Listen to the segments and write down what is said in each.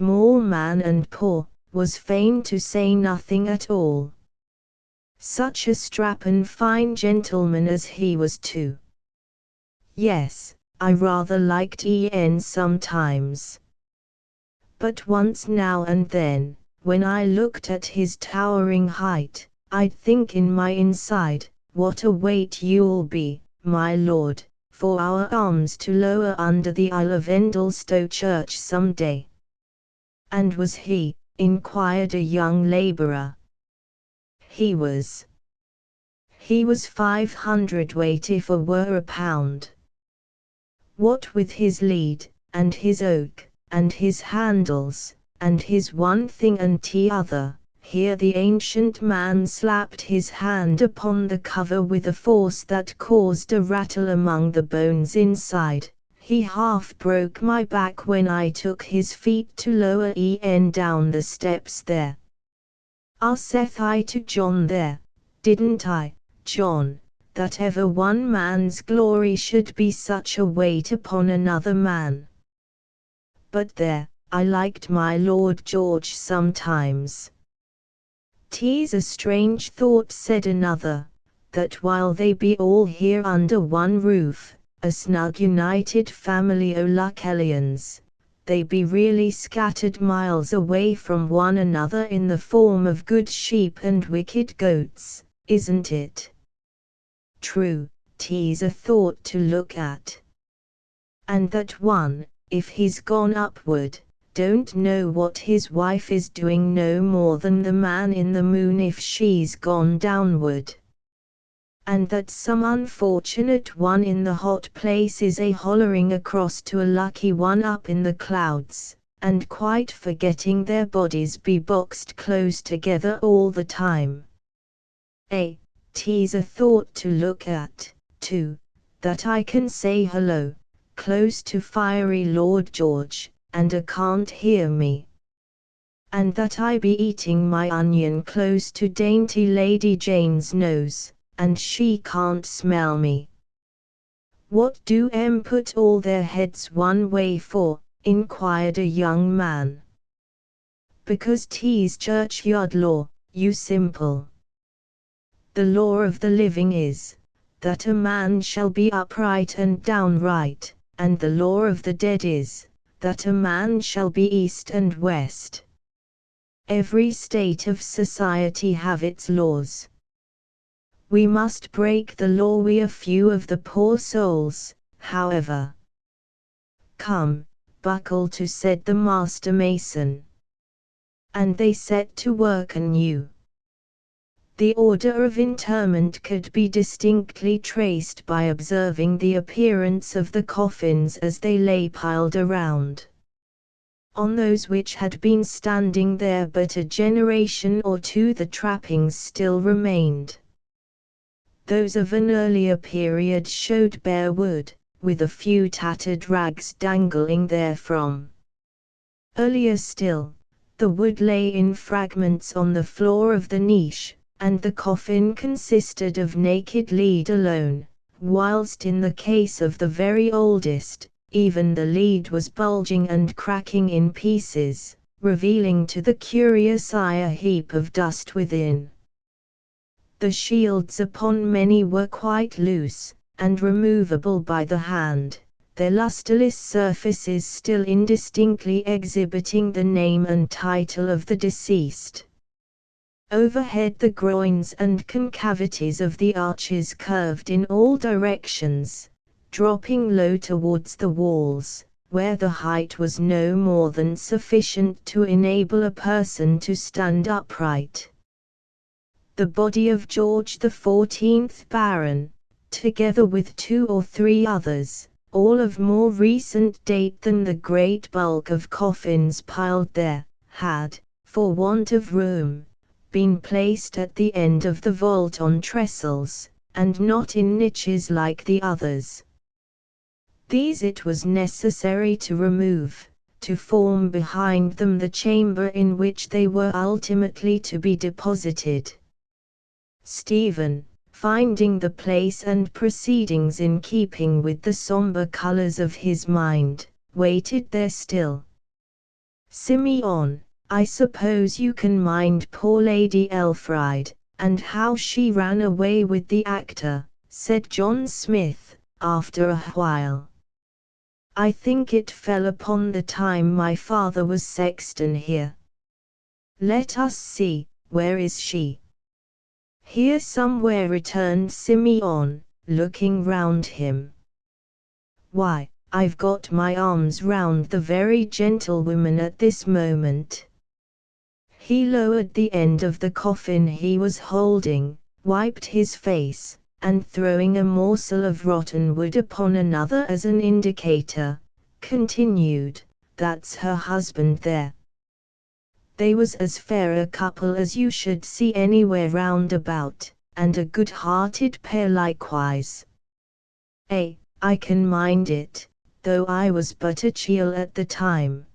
small man and poor, was fain to say nothing at all. Such a strappin' fine gentleman as he was too. Yes, I rather liked Ian sometimes. But once now and then, when I looked at his towering height, I'd think in my inside, what a weight you'll be, my lord, for our arms to lower under the aisle of Endlestow Church some day. And was he? Inquired a young labourer. He was 500 weight if a were a pound. What with his lead, and his oak, and his handles, and his one thing and t'other, here the ancient man slapped his hand upon the cover with a force that caused a rattle among the bones inside. He half broke my back when I took his feet to lower Ian down the steps there. Saith I to John there, didn't I, John, that ever one man's glory should be such a weight upon another man? But there, I liked my Lord George sometimes. 'Tis a strange thought, said another, that while they be all here under one roof, a snug united family o' Lucellians, they be really scattered miles away from one another in the form of good sheep and wicked goats, isn't it? True, 'tis a thought to look at. And that one, if he's gone upward, don't know what his wife is doing no more than the man in the moon if she's gone downward. And that some unfortunate one in the hot place is a-hollering across to a lucky one up in the clouds, and quite forgetting their bodies be boxed close together all the time. 'Tis a thought to look at, too, that I can say hello, close to fiery Lord George, and can't hear me. And that I be eating my onion close to dainty Lady Jane's nose, and she can't smell me. What do put all their heads one way for? Inquired a young man. Because 'tis churchyard law, you simple. The law of the living is, that a man shall be upright and downright, and the law of the dead is, that a man shall be east and west. Every state of society have its laws. We must break the law, we a few of the poor souls, however. Come, buckle to, said the master mason. And they set to work anew. The order of interment could be distinctly traced by observing the appearance of the coffins as they lay piled around. On those which had been standing there but a generation or two the trappings still remained. Those of an earlier period showed bare wood, with a few tattered rags dangling therefrom. Earlier still, the wood lay in fragments on the floor of the niche, and the coffin consisted of naked lead alone, whilst in the case of the very oldest, even the lead was bulging and cracking in pieces, revealing to the curious eye a heap of dust within. The shields upon many were quite loose, and removable by the hand, their lustreless surfaces still indistinctly exhibiting the name and title of the deceased. Overhead the groins and concavities of the arches curved in all directions, dropping low towards the walls, where the height was no more than sufficient to enable a person to stand upright. The body of George the 14th Baron, together with 2 or 3 others, all of more recent date than the great bulk of coffins piled there, had, for want of room, been placed at the end of the vault on trestles, and not in niches like the others. These it was necessary to remove, to form behind them the chamber in which they were ultimately to be deposited. Stephen, finding the place and proceedings in keeping with the sombre colours of his mind, waited there still. Simeon, I suppose you can mind poor Lady Elfride, and how she ran away with the actor, said John Smith, after a while. I think it fell upon the time my father was sexton here. Let us see, where is she? Here somewhere, returned Simeon, looking round him. Why, I've got my arms round the very gentlewoman at this moment. He lowered the end of the coffin he was holding, wiped his face, and throwing a morsel of rotten wood upon another as an indicator, continued, that's her husband there. They was as fair a couple as you should see anywhere round about, and a good-hearted pair likewise. I can mind it, though I was but a chiel at the time.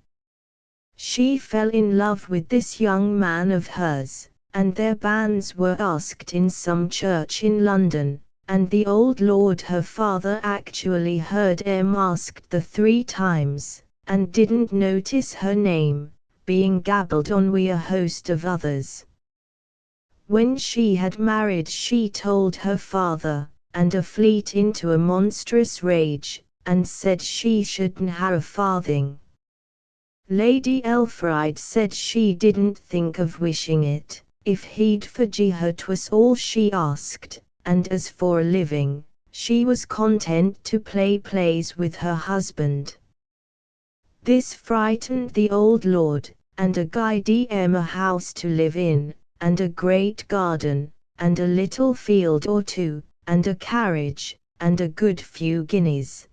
She fell in love with this young man of hers, and their banns were asked in some church in London, and the old lord her father actually heard 'em asked the 3 times, and didn't notice her name, being gabbled on wi' a host of others. When she had married she told her father, and a fleet into a monstrous rage, and said she shouldn't ha' a farthing. Lady Elfride said she didn't think of wishing it, if he'd forgie her 'twas all she asked, and as for a living, she was content to play plays with her husband. This frightened the old lord, and a guy'd 'em a house to live in, and a great garden, and a little field or 2, and a carriage, and a good few guineas.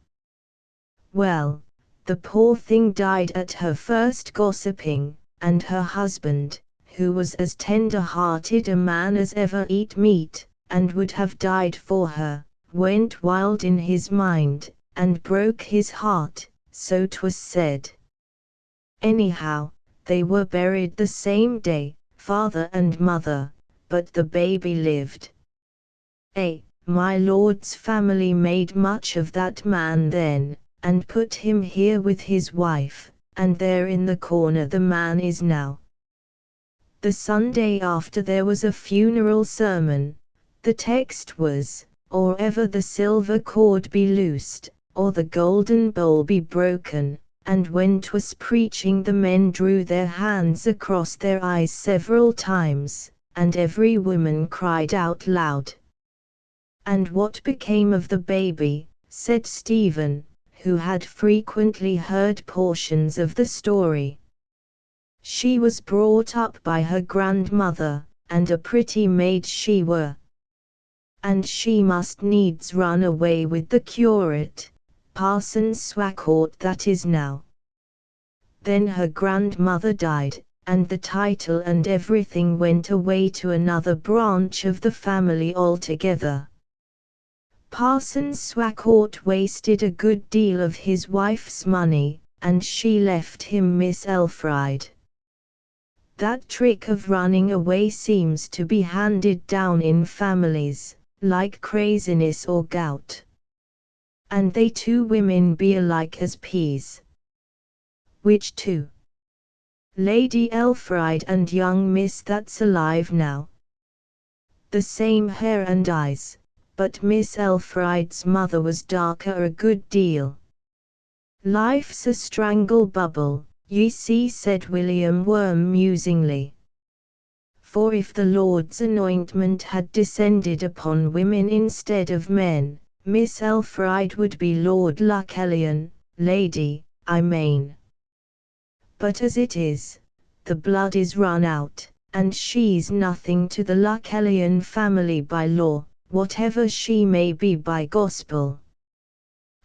Well, the poor thing died at her first gossiping, and her husband, who was as tender-hearted a man as ever eat meat, and would have died for her, went wild in his mind, and broke his heart, so 'twas said. Anyhow, they were buried the same day, father and mother, but the baby lived. My lord's family made much of that man then, and put him here with his wife, and there in the corner the man is now. The Sunday after there was a funeral sermon. The text was, or ever the silver cord be loosed, or the golden bowl be broken, and when 'twas preaching the men drew their hands across their eyes several times, and every woman cried out loud. And what became of the baby, said Stephen, who had frequently heard portions of the story. She was brought up by her grandmother, and a pretty maid she were. And she must needs run away with the curate, Parson Swacourt that is now. Then her grandmother died, and the title and everything went away to another branch of the family altogether. Parson Swacourt wasted a good deal of his wife's money, and she left him Miss Elfride. That trick of running away seems to be handed down in families, like craziness or gout. And they 2 women be alike as peas. Which 2? Lady Elfride and young Miss that's alive now. The same hair and eyes, but Miss Elfride's mother was darker a good deal. Life's a strangle bubble, ye see, said William Worm musingly. For if the Lord's anointment had descended upon women instead of men, Miss Elfride would be Lord Lucullian, lady, I mean. But as it is, the blood is run out, and she's nothing to the Lucullian family by law, whatever she may be by gospel.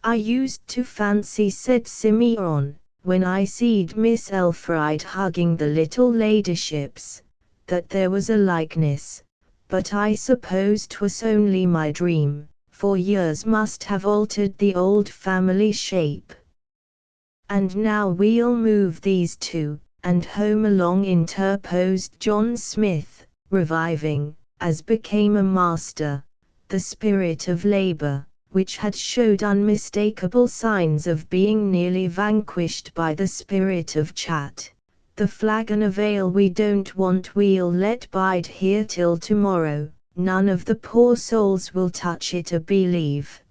I used to fancy, said Simeon, when I seed Miss Elfride hugging the little ladyships, that there was a likeness, but I suppose 'twas only my dream, for years must have altered the old family shape. And now we'll move these 2, and home along, interposed John Smith, reviving, as became a master, the spirit of labor, which had showed unmistakable signs of being nearly vanquished by the spirit of chat, The flagon of ale we don't want we'll let bide here till tomorrow, none of the poor souls will touch it a believe.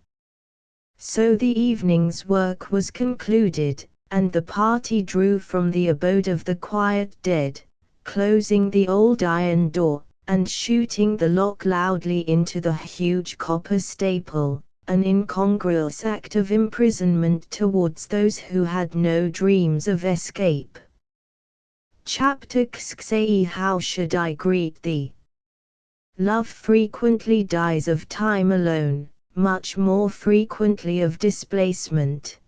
So the evening's work was concluded, and the party drew from the abode of the quiet dead, closing the old iron door, and shooting the lock loudly into the huge copper staple, an incongruous act of imprisonment towards those who had no dreams of escape. Chapter XXVIII. How should I greet thee? Love frequently dies of time alone, much more frequently of displacement.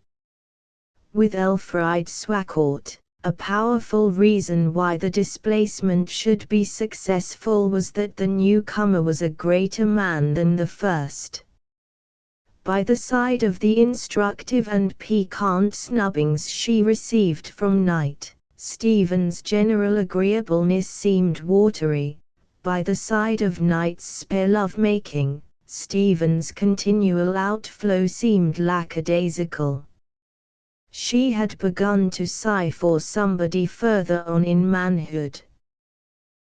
With Elfriede Swacourt, a powerful reason why the displacement should be successful was that the newcomer was a greater man than the first. By the side of the instructive and piquant snubbings she received from Knight, Stephen's general agreeableness seemed watery. By the side of Knight's spare love-making, Stephen's continual outflow seemed lackadaisical. She had begun to sigh for somebody further on in manhood.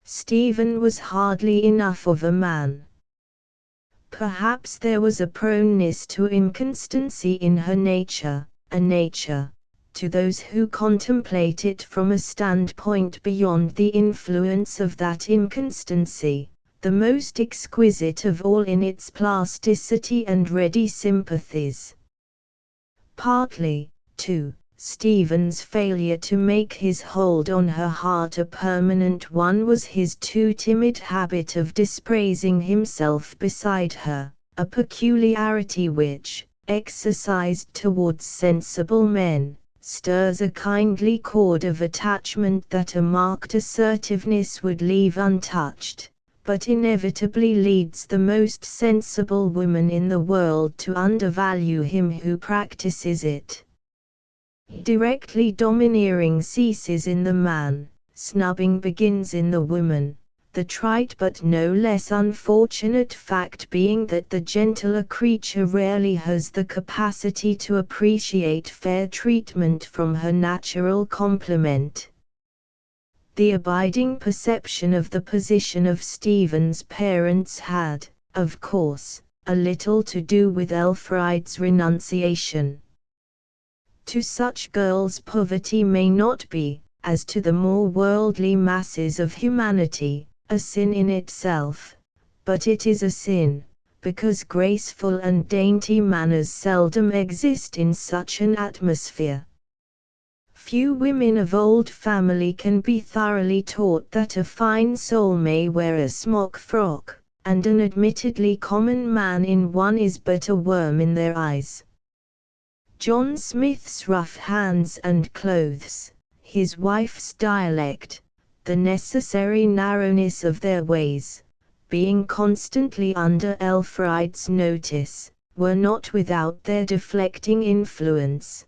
Stephen was hardly enough of a man. Perhaps there was a proneness to inconstancy in her nature, a nature, to those who contemplate it from a standpoint beyond the influence of that inconstancy, the most exquisite of all in its plasticity and ready sympathies. Partly, too, Stephen's failure to make his hold on her heart a permanent one was his too timid habit of dispraising himself beside her, a peculiarity which, exercised towards sensible men, stirs a kindly chord of attachment that a marked assertiveness would leave untouched, but inevitably leads the most sensible woman in the world to undervalue him who practices it. Directly domineering ceases in the man, snubbing begins in the woman, the trite but no less unfortunate fact being that the gentler creature rarely has the capacity to appreciate fair treatment from her natural complement. The abiding perception of the position of Stephen's parents had, of course, a little to do with Elfriede's renunciation. To such girls poverty may not be, as to the more worldly masses of humanity, a sin in itself, but it is a sin, because graceful and dainty manners seldom exist in such an atmosphere. Few women of old family can be thoroughly taught that a fine soul may wear a smock frock, and an admittedly common man in one is but a worm in their eyes. John Smith's rough hands and clothes, his wife's dialect, the necessary narrowness of their ways, being constantly under Elfriede's notice, were not without their deflecting influence.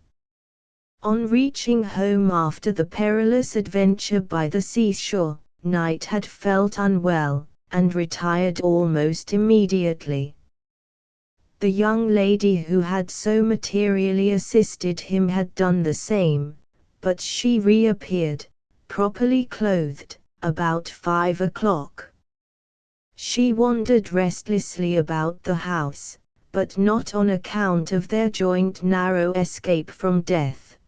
On reaching home after the perilous adventure by the seashore, Knight had felt unwell, and retired almost immediately. The young lady who had so materially assisted him had done the same, but she reappeared, properly clothed, about 5 o'clock. She wandered restlessly about the house, but not on account of their joint narrow escape from death.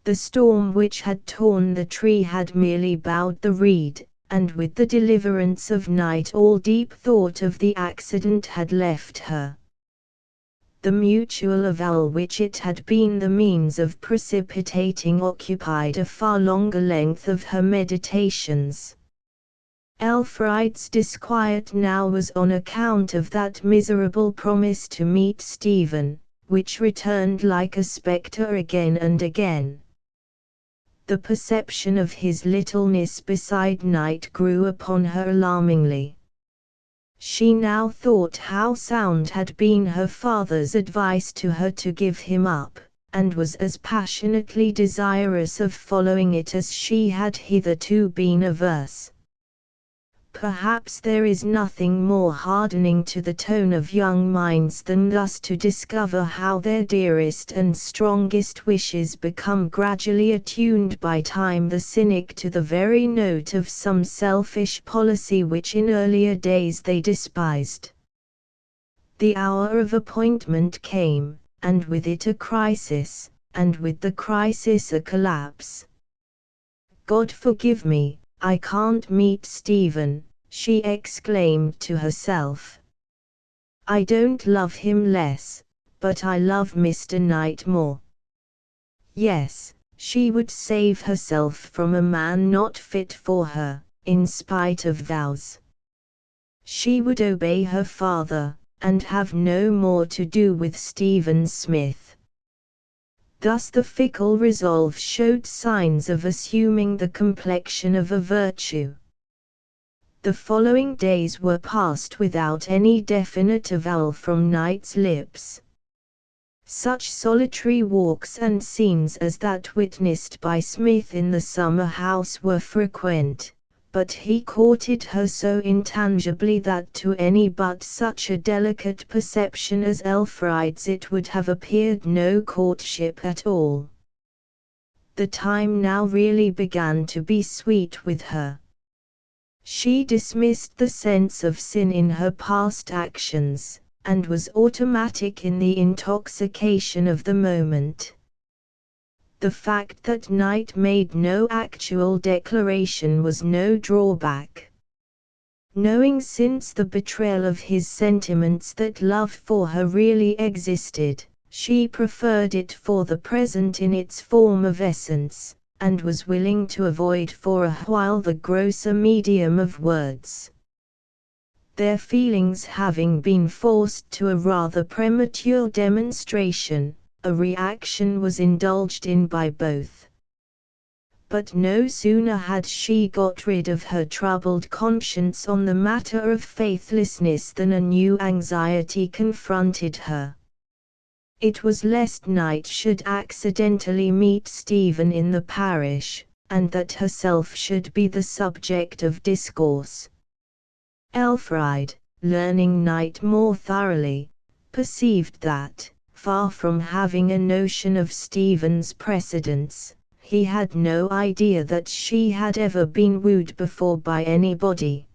The storm which had torn the tree had merely bowed the reed, and with the deliverance of night all deep thought of the accident had left her. The mutual avowal which it had been the means of precipitating occupied a far longer length of her meditations. Elfriede's disquiet now was on account of that miserable promise to meet Stephen, which returned like a spectre again and again. The perception of his littleness beside Knight grew upon her alarmingly. She now thought how sound had been her father's advice to her to give him up, and was as passionately desirous of following it as she had hitherto been averse. Perhaps there is nothing more hardening to the tone of young minds than thus to discover how their dearest and strongest wishes become gradually attuned by time the cynic to the very note of some selfish policy which in earlier days they despised. The hour of appointment came, and with it a crisis, and with the crisis a collapse. "God forgive me, I can't meet Stephen," she exclaimed to herself. "I don't love him less, but I love Mr. Knight more." Yes, she would save herself from a man not fit for her, in spite of vows. She would obey her father, and have no more to do with Stephen Smith. Thus the fickle resolve showed signs of assuming the complexion of a virtue. The following days were passed without any definite avowal from Knight's lips. Such solitary walks and scenes as that witnessed by Smith in the summer house were frequent, but he courted her so intangibly that to any but such a delicate perception as Elfride's it would have appeared no courtship at all. The time now really began to be sweet with her. She dismissed the sense of sin in her past actions, and was automatic in the intoxication of the moment. The fact that Knight made no actual declaration was no drawback. Knowing since the betrayal of his sentiments that love for her really existed, she preferred it for the present in its form of essence, and was willing to avoid for a while the grosser medium of words. Their feelings having been forced to a rather premature demonstration, a reaction was indulged in by both. But no sooner had she got rid of her troubled conscience on the matter of faithlessness than a new anxiety confronted her. It was lest Knight should accidentally meet Stephen in the parish, and that herself should be the subject of discourse. Elfride, learning Knight more thoroughly, perceived that, far from having a notion of Stephen's precedence, he had no idea that she had ever been wooed before by anybody.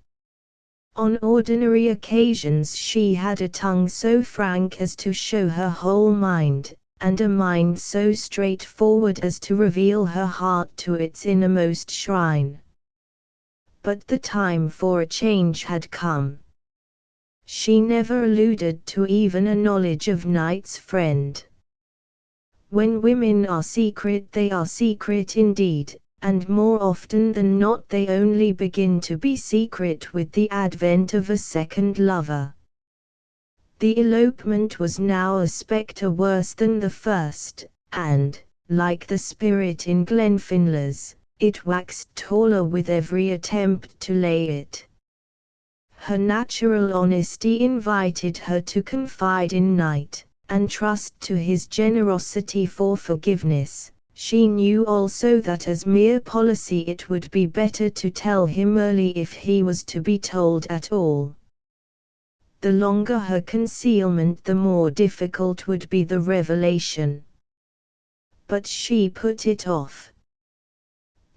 On ordinary occasions she had a tongue so frank as to show her whole mind, and a mind so straightforward as to reveal her heart to its innermost shrine. But the time for a change had come. She never alluded to even a knowledge of Knight's friend. When women are secret they are secret indeed, and more often than not they only begin to be secret with the advent of a second lover. The elopement was now a spectre worse than the first, and, like the spirit in Glenfinlas, it waxed taller with every attempt to lay it. Her natural honesty invited her to confide in Knight, and trust to his generosity for forgiveness. She knew also that as mere policy it would be better to tell him early if he was to be told at all. The longer her concealment the more difficult would be the revelation. But she put it off.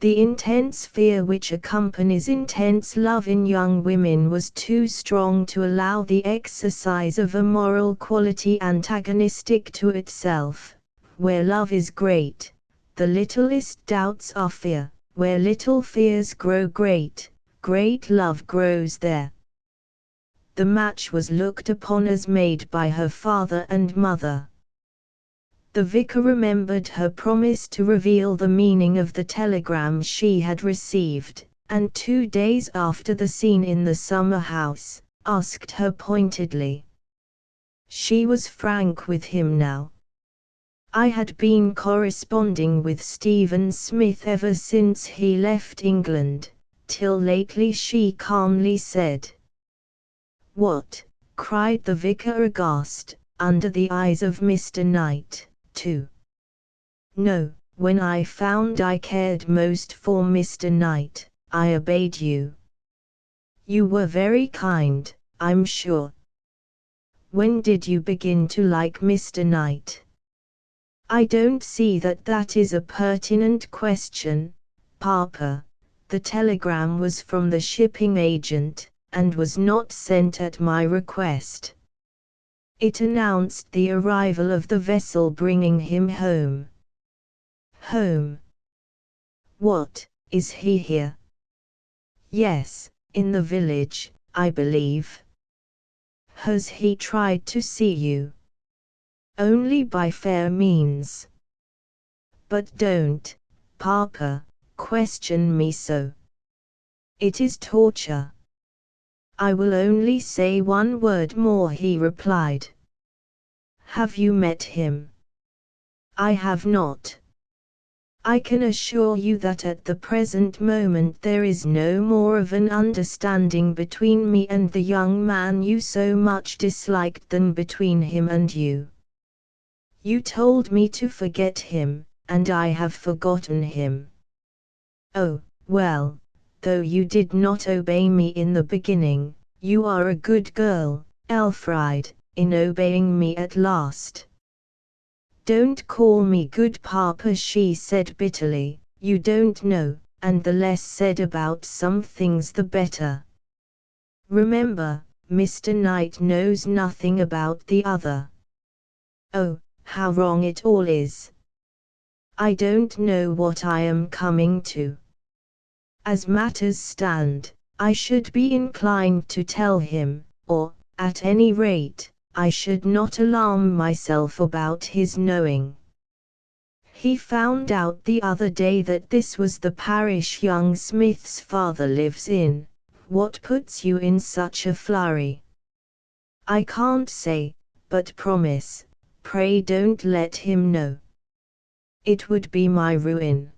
The intense fear which accompanies intense love in young women was too strong to allow the exercise of a moral quality antagonistic to itself. Where love is great, the littlest doubts are fear; where little fears grow great, great love grows there. The match was looked upon as made by her father and mother. The vicar remembered her promise to reveal the meaning of the telegram she had received, and 2 days after the scene in the summer house, asked her pointedly. She was frank with him now. "I had been corresponding with Stephen Smith ever since he left England, till lately," she calmly said. "What?" cried the vicar aghast, under the eyes of Mr. Knight. "Too? No, when I found I cared most for Mr. Knight, I obeyed you. You were very kind, I'm sure. When did you begin to like Mr. Knight? I don't see that is a pertinent question, Papa. The telegram was from the shipping agent, and was not sent at my request. It announced the arrival of the vessel bringing him home. Home? What, is he here? Yes, in the village, I believe. Has he tried to see you? Only by fair means. But don't, Papa, question me so. It is torture. I will only say one word more, he replied. Have you met him? I have not. I can assure you that at the present moment there is no more of an understanding between me and the young man you so much disliked than between him and you. You told me to forget him, and I have forgotten him. Oh, well, though you did not obey me in the beginning, you are a good girl, Elfriede, in obeying me at last. Don't call me good, Papa, she said bitterly. You don't know, and the less said about some things the better. Remember, Mr. Knight knows nothing about the other. Oh, how wrong it all is. I don't know what I am coming to. As matters stand, I should be inclined to tell him, or, at any rate, I should not alarm myself about his knowing. He found out the other day that this was the parish young Smith's father lives in. What puts you in such a flurry? I can't say, but promise, pray don't let him know. It would be my ruin.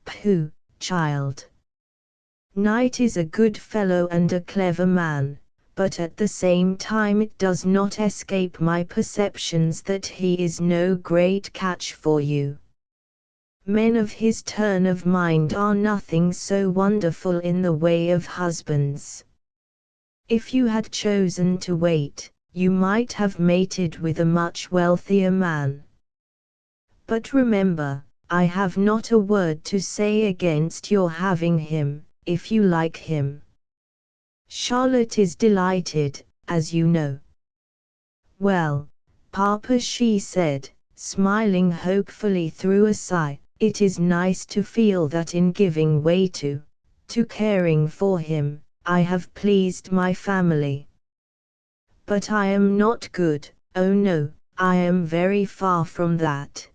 Pooh, child. Knight is a good fellow and a clever man, but at the same time it does not escape my perceptions that he is no great catch for you. Men of his turn of mind are nothing so wonderful in the way of husbands. If you had chosen to wait, you might have mated with a much wealthier man. But remember, I have not a word to say against your having him, if you like him. Charlotte is delighted, as you know. Well, Papa, she said, smiling hopefully through a sigh, it is nice to feel that in giving way to caring for him, I have pleased my family. But I am not good, oh no, I am very far from that.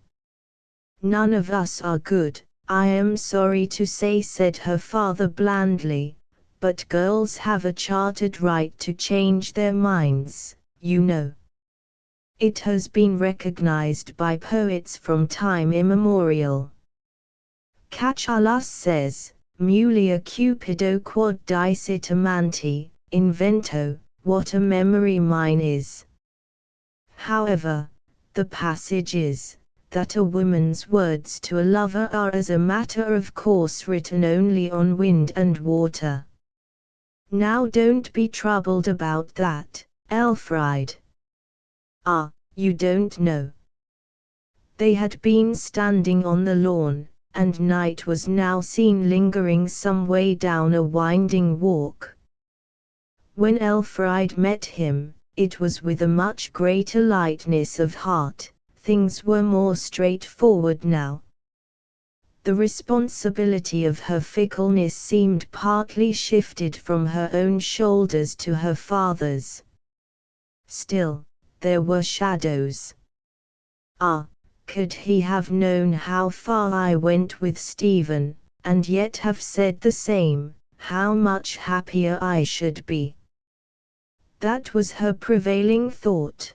None of us are good, I am sorry to say, said her father blandly, but girls have a chartered right to change their minds, you know. It has been recognized by poets from time immemorial. Catullus says, Mulia cupido quod dicit amanti, invento, what a memory mine is. However, the passage is, that a woman's words to a lover are as a matter of course written only on wind and water. Now don't be troubled about that, Elfriede. Ah, you don't know. They had been standing on the lawn, and Knight was now seen lingering some way down a winding walk. When Elfriede met him, it was with a much greater lightness of heart. Things were more straightforward now. The responsibility of her fickleness seemed partly shifted from her own shoulders to her father's. Still, there were shadows. Ah, could he have known how far I went with Stephen, and yet have said the same, how much happier I should be. That was her prevailing thought.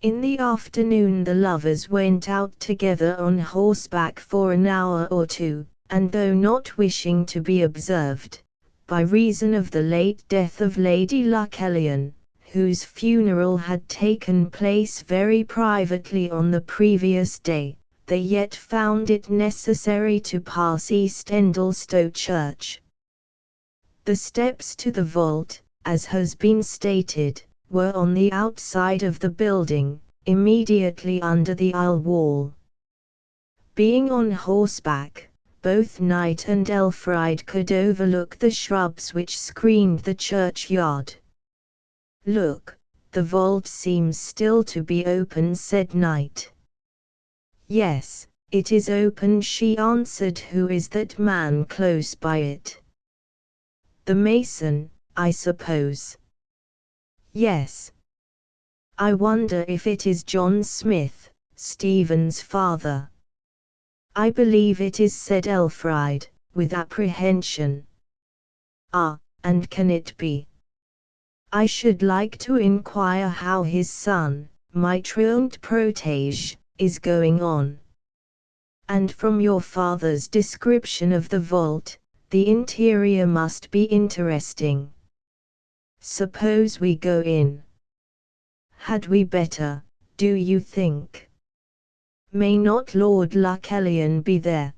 In the afternoon the lovers went out together on horseback for an hour or two, and though not wishing to be observed, by reason of the late death of Lady Lucullian, whose funeral had taken place very privately on the previous day, they yet found it necessary to pass East Endlestowe Church. The steps to the vault, as has been stated, were on the outside of the building, immediately under the aisle wall. Being on horseback, both Knight and Elfride could overlook the shrubs which screened the churchyard. "Look, the vault seems still to be open," said Knight. "Yes, it is open," she answered. "Who is that man close by it?" "The mason, I suppose." "Yes. I wonder if it is John Smith, Stephen's father." "I believe it is," said Elfride, with apprehension. "Ah, and can it be? I should like to inquire how his son, my truant protege, is going on. And from your father's description of the vault, the interior must be interesting. Suppose we go in?" "Had we better, do you think? May not Lord Lucullian be there?"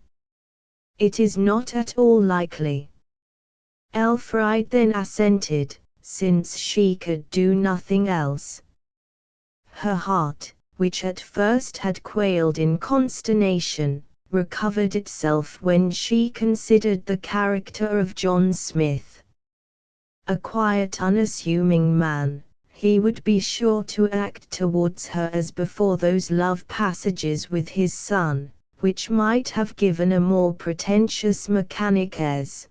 "It is not at all likely." Elfride then assented, since she could do nothing else. Her heart, which at first had quailed in consternation, recovered itself when she considered the character of John Smith. A quiet, unassuming man, he would be sure to act towards her as before those love passages with his son, which might have given a more pretentious mechanic airs.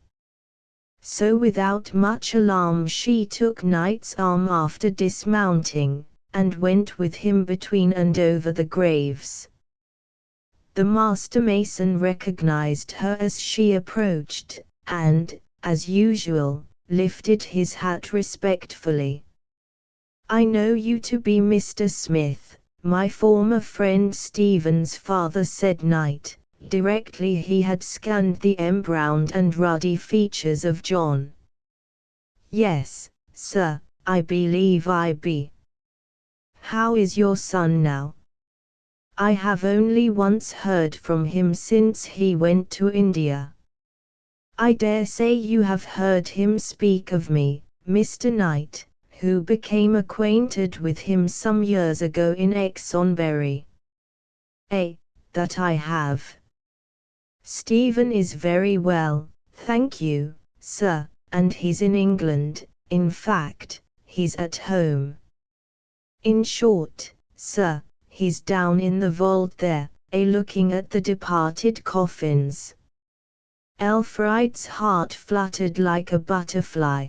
So without much alarm she took Knight's arm after dismounting, and went with him between and over the graves. The master mason recognized her as she approached, and, as usual, lifted his hat respectfully. "I know you to be Mr. Smith, my former friend Stephen's father," said Knight, directly he had scanned the embrowned and ruddy features of John. "Yes, sir, I believe I be. How is your son now?" "I have only once heard from him since he went to India." "I dare say you have heard him speak of me, Mr. Knight, who became acquainted with him some years ago in Exonbury." "That I have. Stephen is very well, thank you, sir, and he's in England. In fact, he's at home. In short, sir, he's down in the vault there, looking at the departed coffins." Elfride's heart fluttered like a butterfly.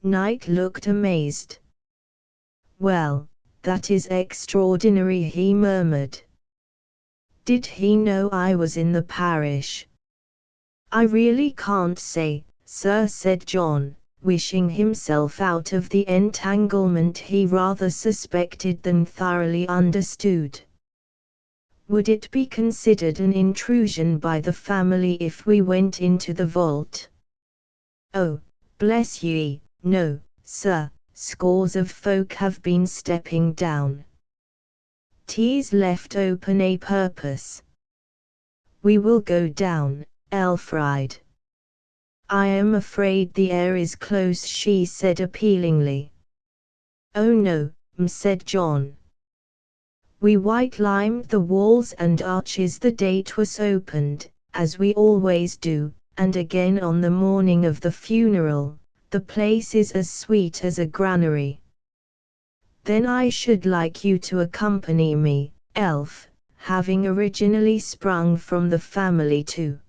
Knight looked amazed. "Well, that is extraordinary," he murmured. "Did he know I was in the parish?" "I really can't say, sir," said John, wishing himself out of the entanglement he rather suspected than thoroughly understood. "Would it be considered an intrusion by the family if we went into the vault?" "Oh, bless ye, no, sir, scores of folk have been stepping down. Tea's left open a purpose." "We will go down, Elfride." "I am afraid the air is close," she said appealingly. "Oh no," said John. "We white-limed the walls and arches the day 'twas opened, as we always do, and again on the morning of the funeral. The place is as sweet as a granary." "Then I should like you to accompany me, Elf, having originally sprung from the family too.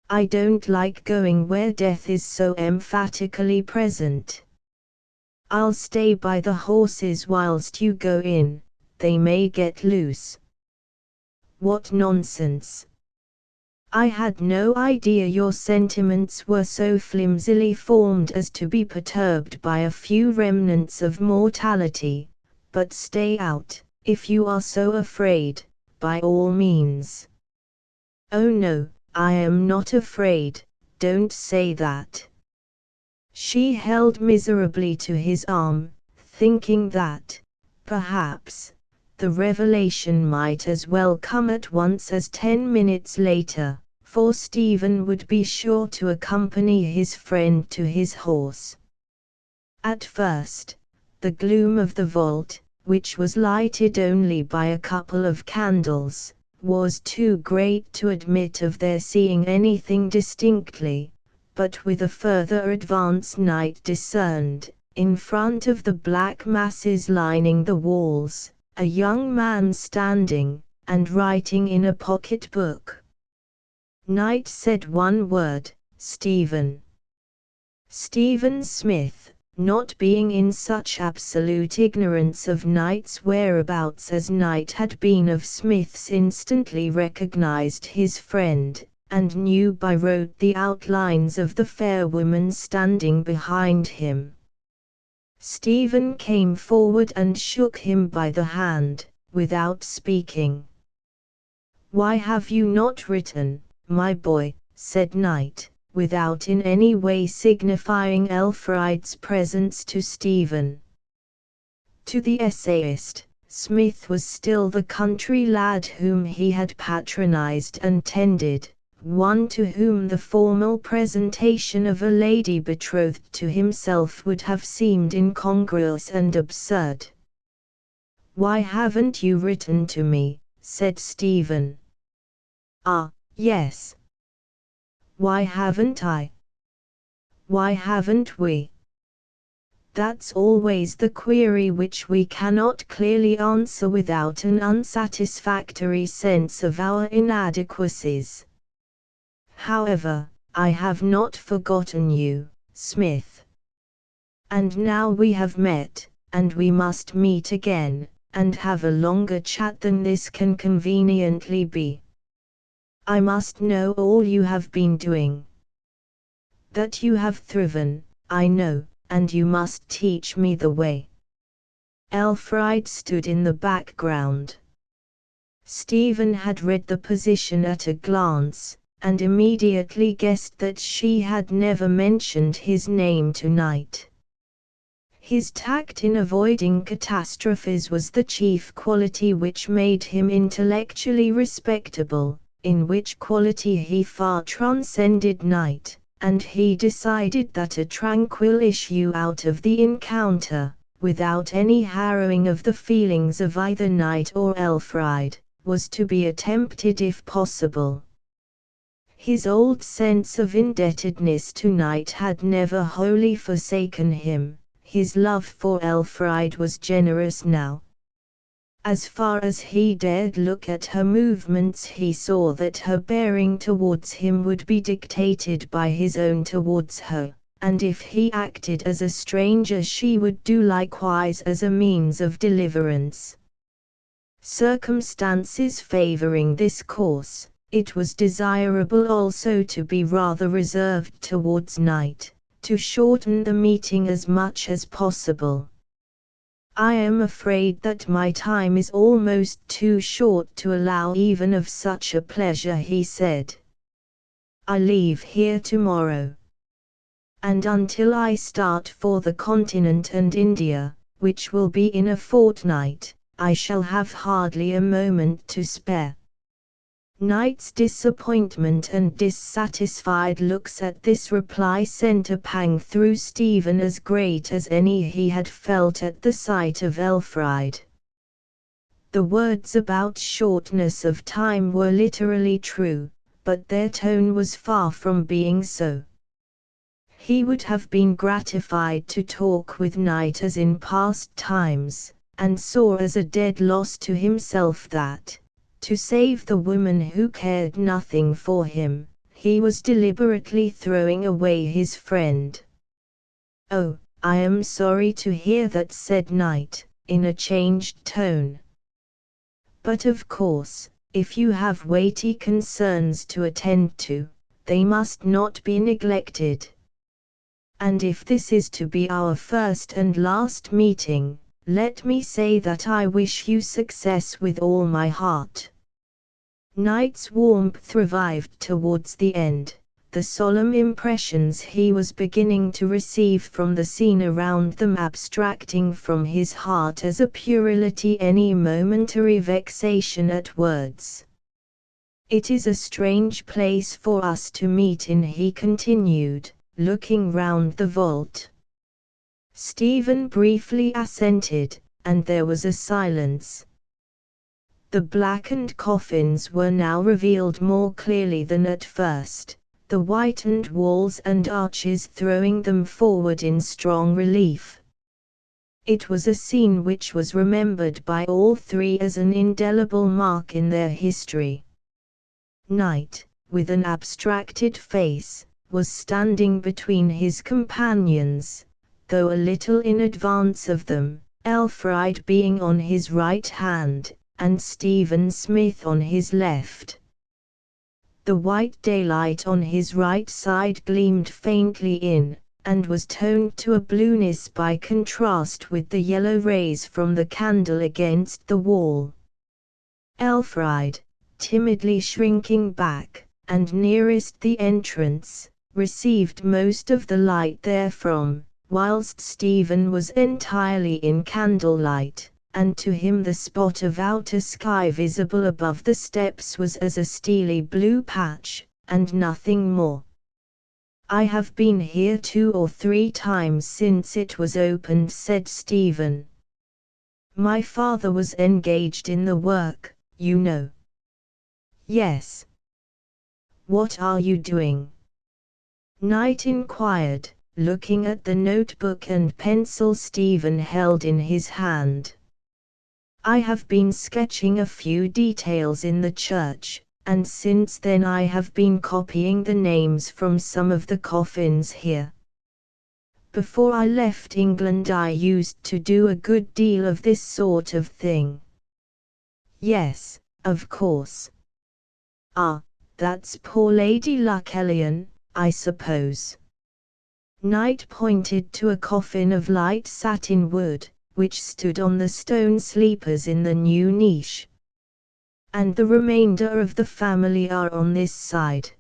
I don't like going where death is so emphatically present. I'll stay by the horses whilst you go in, they may get loose." "What nonsense! I had no idea your sentiments were so flimsily formed as to be perturbed by a few remnants of mortality, but stay out, if you are so afraid, by all means." "Oh no, I am not afraid, don't say that." She held miserably to his arm, thinking that, perhaps, the revelation might as well come at once as 10 minutes later, for Stephen would be sure to accompany his friend to his horse. At first, the gloom of the vault, which was lighted only by a couple of candles, was too great to admit of their seeing anything distinctly, but with a further advance Knight discerned, in front of the black masses lining the walls, a young man standing, and writing in a pocket-book. Knight said one word, "Stephen." Stephen Smith, not being in such absolute ignorance of Knight's whereabouts as Knight had been of Smith's, instantly recognized his friend, and knew by rote the outlines of the fair woman standing behind him. Stephen came forward and shook him by the hand, without speaking. "Why have you not written, my boy?" said Knight, without in any way signifying Elfride's presence to Stephen. To the essayist, Smith was still the country lad whom he had patronized and tended, one to whom the formal presentation of a lady betrothed to himself would have seemed incongruous and absurd. "Why haven't you written to me?" said Stephen. "Ah, yes. Why haven't I? Why haven't we? That's always the query which we cannot clearly answer without an unsatisfactory sense of our inadequacies. However, I have not forgotten you, Smith. And now we have met, and we must meet again, and have a longer chat than this can conveniently be. I must know all you have been doing. That you have thriven, I know, and you must teach me the way." Elfride stood in the background. Stephen had read the position at a glance, and immediately guessed that she had never mentioned his name to Knight. His tact in avoiding catastrophes was the chief quality which made him intellectually respectable, in which quality he far transcended Knight, and he decided that a tranquil issue out of the encounter, without any harrowing of the feelings of either Knight or Elfride, was to be attempted if possible. His old sense of indebtedness to Knight had never wholly forsaken him. His love for Elfride was generous now. As far as he dared look at her movements, he saw that her bearing towards him would be dictated by his own towards her, and if he acted as a stranger she would do likewise as a means of deliverance. Circumstances favoring this course, it was desirable also to be rather reserved towards Knight, to shorten the meeting as much as possible. "I am afraid that my time is almost too short to allow even of such a pleasure," he said. "I leave here tomorrow. And until I start for the continent and India, which will be in a fortnight, I shall have hardly a moment to spare." Knight's disappointment and dissatisfied looks at this reply sent a pang through Stephen as great as any he had felt at the sight of Elfride. The words about shortness of time were literally true, but their tone was far from being so. He would have been gratified to talk with Knight as in past times, and saw as a dead loss to himself that, to save the woman who cared nothing for him, he was deliberately throwing away his friend. "Oh, I am sorry to hear that," said Knight, in a changed tone. "But of course, if you have weighty concerns to attend to, they must not be neglected. And if this is to be our first and last meeting, let me say that I wish you success with all my heart." Knight's warmth revived towards the end. The solemn impressions he was beginning to receive from the scene around them abstracting from his heart as a puerility any momentary vexation at words. It is a strange place for us to meet in, he continued, looking round the vault. Stephen briefly assented, and there was a silence. The blackened coffins were now revealed more clearly than at first, the whitened walls and arches throwing them forward in strong relief. It was a scene which was remembered by all three as an indelible mark in their history. Knight, with an abstracted face, was standing between his companions, though a little in advance of them, Elfride being on his right hand, and Stephen Smith on his left. The white daylight on his right side gleamed faintly in, and was toned to a blueness by contrast with the yellow rays from the candle against the wall. Elfride, timidly shrinking back, and nearest the entrance, received most of the light therefrom, whilst Stephen was entirely in candlelight, and to him the spot of outer sky visible above the steps was as a steely blue patch, and nothing more. "I have been here 2 or 3 times since it was opened," said Stephen. "My father was engaged in the work, you know." "Yes." "What are you doing?" Knight inquired, looking at the notebook and pencil Stephen held in his hand. "I have been sketching a few details in the church, and since then I have been copying the names from some of the coffins here. Before I left England I used to do a good deal of this sort of thing." "Yes, of course. Ah, that's poor Lady Lucellian, I suppose." Knight pointed to a coffin of light satin wood, which stood on the stone sleepers in the new niche. "And the remainder of the family are on this side."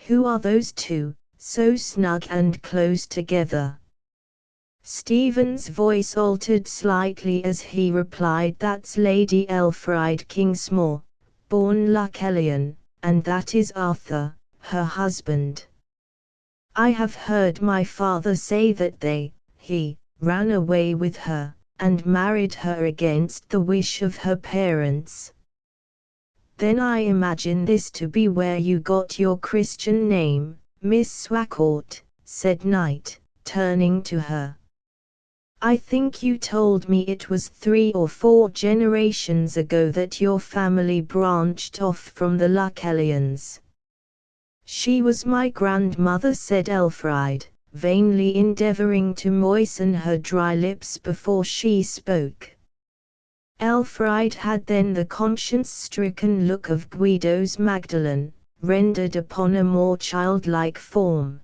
"Who are those two, so snug and close together?" Stephen's voice altered slightly as he replied, "That's Lady Elfride Kingsmore, born Lucellian, and that is Arthur, her husband. I have heard my father say that he ran away with her, and married her against the wish of her parents." "Then I imagine this to be where you got your Christian name, Miss Swacourt," said Knight, turning to her. "I think you told me it was 3 or 4 generations ago that your family branched off from the Lucellians." "She was my grandmother," said Elfride, vainly endeavoring to moisten her dry lips before she spoke. Elfride had then the conscience-stricken look of Guido's Magdalen, rendered upon a more childlike form.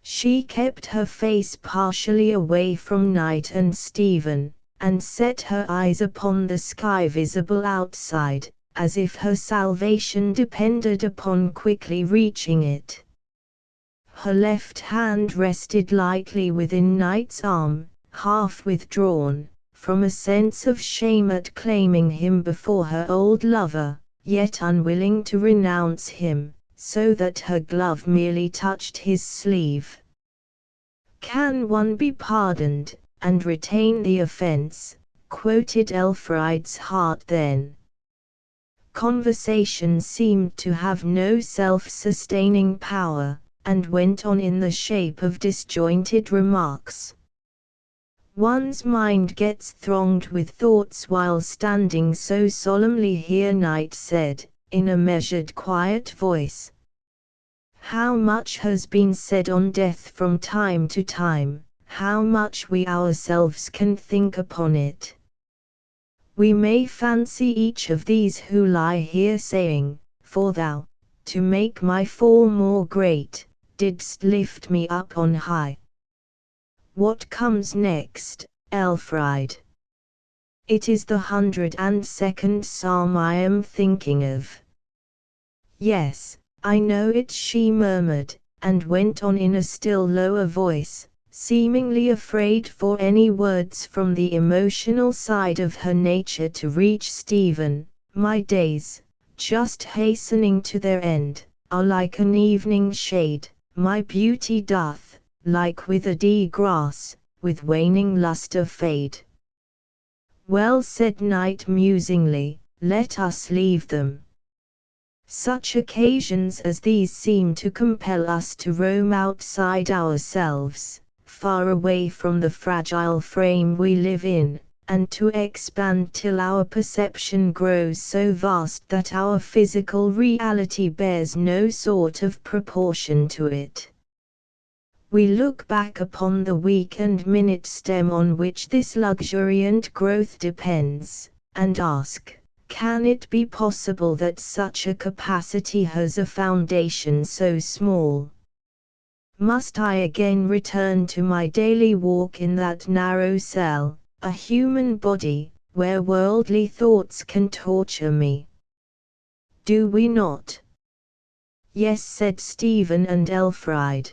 She kept her face partially away from Knight and Stephen, and set her eyes upon the sky visible outside, as if her salvation depended upon quickly reaching it. Her left hand rested lightly within Knight's arm, half withdrawn, from a sense of shame at claiming him before her old lover, yet unwilling to renounce him, so that her glove merely touched his sleeve. "Can one be pardoned, and retain the offense?" quoted Elfride's heart then. Conversation seemed to have no self-sustaining power, and went on in the shape of disjointed remarks. "One's mind gets thronged with thoughts while standing so solemnly here," Knight said, in a measured quiet voice. "How much has been said on death from time to time, how much we ourselves can think upon it. We may fancy each of these who lie here saying, 'For thou, to make my fall more great, didst lift me up on high.' What comes next, Elfride?" "It is the 102nd Psalm I am thinking of." "Yes, I know it," she murmured, and went on in a still lower voice, seemingly afraid for any words from the emotional side of her nature to reach Stephen. "My days, just hastening to their end, are like an evening shade, my beauty doth, like withered grass, with waning lustre fade. Well said Night musingly, let us leave them. Such occasions as these seem to compel us to roam outside ourselves, far away from the fragile frame we live in, and to expand till our perception grows so vast that our physical reality bears no sort of proportion to it. We look back upon the week and minute stem on which this luxuriant growth depends, and ask, can it be possible that such a capacity has a foundation so small? Must I again return to my daily walk in that narrow cell, a human body, where worldly thoughts can torture me? Do we not? Yes, said Stephen and Elfried.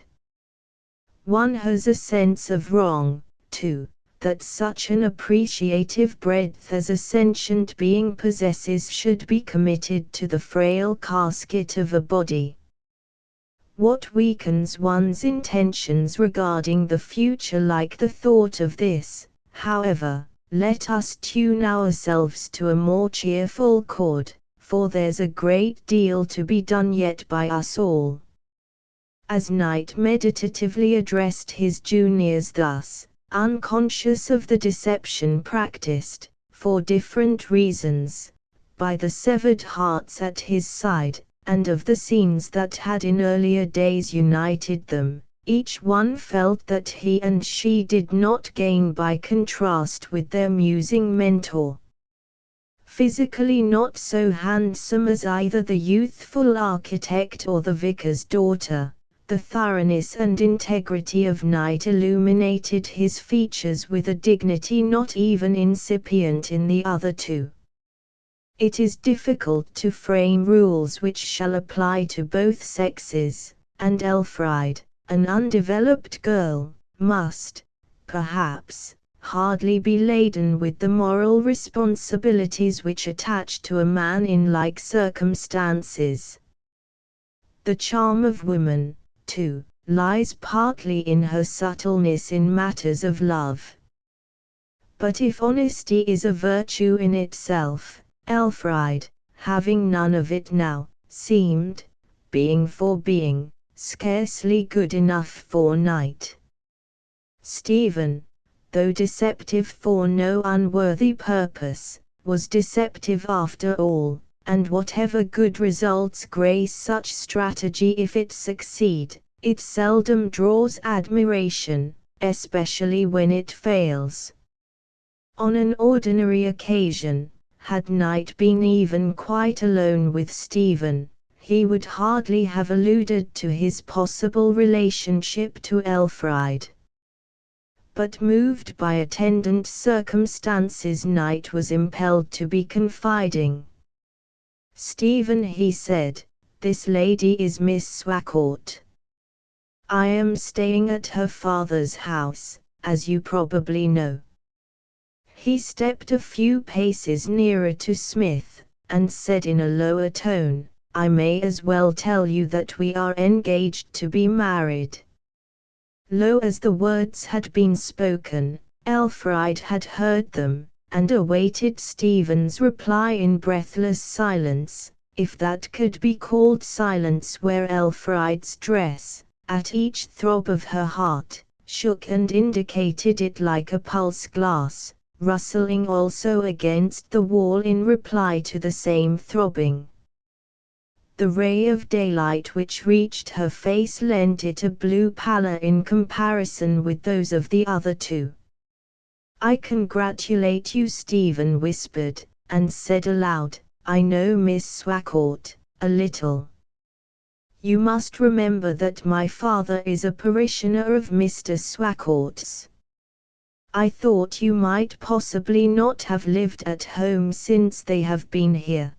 One has a sense of wrong, too, that such an appreciative breadth as a sentient being possesses should be committed to the frail casket of a body. What weakens one's intentions regarding the future like the thought of this? However, let us tune ourselves to a more cheerful chord, for there's a great deal to be done yet by us all. As Night meditatively addressed his juniors thus, unconscious of the deception practiced, for different reasons, by the severed hearts at his side, and of the scenes that had in earlier days united them, each one felt that he and she did not gain by contrast with their musing mentor. Physically not so handsome as either the youthful architect or the vicar's daughter, the thoroughness and integrity of Night illuminated his features with a dignity not even incipient in the other two. It is difficult to frame rules which shall apply to both sexes, and Elfried, an undeveloped girl, must, perhaps, hardly be laden with the moral responsibilities which attach to a man in like circumstances. The charm of woman, too, lies partly in her subtleness in matters of love. But if honesty is a virtue in itself, Elfried, having none of it now, seemed, being for being, scarcely good enough for Night. Stephen, though deceptive for no unworthy purpose, was deceptive after all, and whatever good results grace such strategy if it succeed, it seldom draws admiration, especially when it fails. On an ordinary occasion, had Night been even quite alone with Stephen, he would hardly have alluded to his possible relationship to Elfried. But moved by attendant circumstances, Night was impelled to be confiding. Stephen, he said, this lady is Miss Swacourt. I am staying at her father's house, as you probably know. He stepped a few paces nearer to Smith, and said in a lower tone, I may as well tell you that we are engaged to be married. Low as the words had been spoken, Elfried had heard them, and awaited Stephen's reply in breathless silence, if that could be called silence where Elfried's dress, at each throb of her heart, shook and indicated it like a pulse glass, rustling also against the wall in reply to the same throbbing. The ray of daylight which reached her face lent it a blue pallor in comparison with those of the other two. I congratulate you, Stephen whispered, and said aloud, I know Miss Swacourt, a little. You must remember that my father is a parishioner of Mr. Swacourt's. I thought you might possibly not have lived at home since they have been here.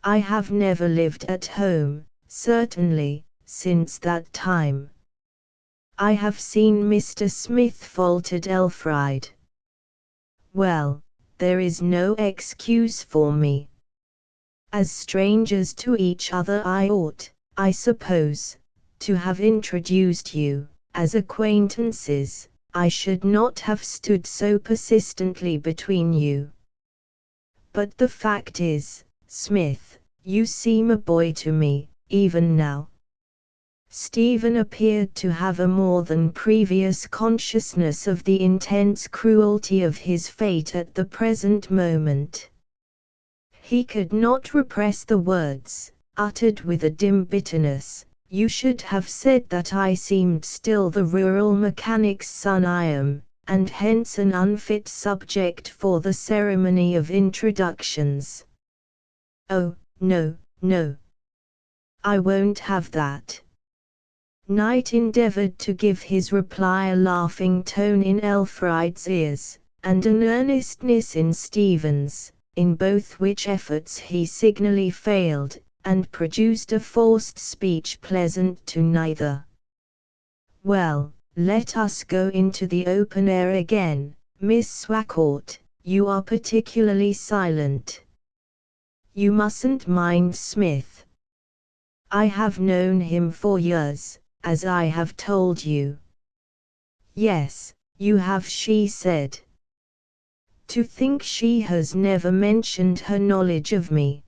I have never lived at home, certainly, since that time. I have seen Mr. Smith, faltered Elfried. Well, there is no excuse for me. As strangers to each other I ought, I suppose, to have introduced you. As acquaintances, I should not have stood so persistently between you. But the fact is, Smith, you seem a boy to me, even now. Stephen appeared to have a more than previous consciousness of the intense cruelty of his fate at the present moment. He could not repress the words, uttered with a dim bitterness. You should have said that I seemed still the rural mechanic's son I am, and hence an unfit subject for the ceremony of introductions. Oh, no, no. I won't have that. Knight endeavored to give his reply a laughing tone in Elfride's ears, and an earnestness in Stephen's, in both which efforts he signally failed, and produced a forced speech pleasant to neither. Well, let us go into the open air again, Miss Swacourt. You are particularly silent. You mustn't mind Smith. I have known him for years, as I have told you. Yes, you have, she said. To think she has never mentioned her knowledge of me.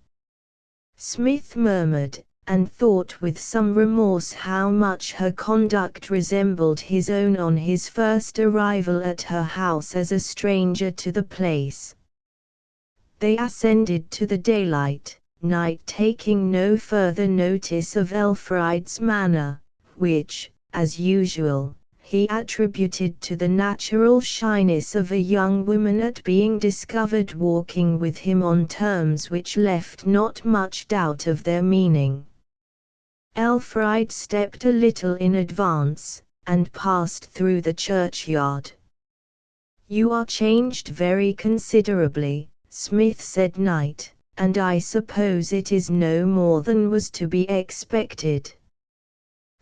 Smith murmured, and thought with some remorse how much her conduct resembled his own on his first arrival at her house as a stranger to the place. They ascended to the daylight, Knight taking no further notice of Elfride's manner, which, as usual, he attributed to the natural shyness of a young woman at being discovered walking with him on terms which left not much doubt of their meaning. Elfride stepped a little in advance, and passed through the churchyard. You are changed very considerably, Smith said Knight, and I suppose it is no more than was to be expected.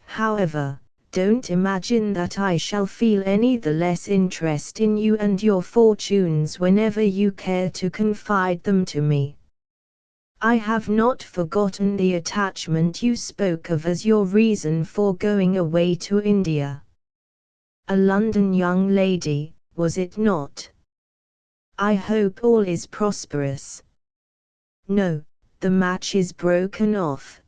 However, don't imagine that I shall feel any the less interest in you and your fortunes whenever you care to confide them to me. I have not forgotten the attachment you spoke of as your reason for going away to India. A London young lady, was it not? I hope all is prosperous. No, the match is broken off.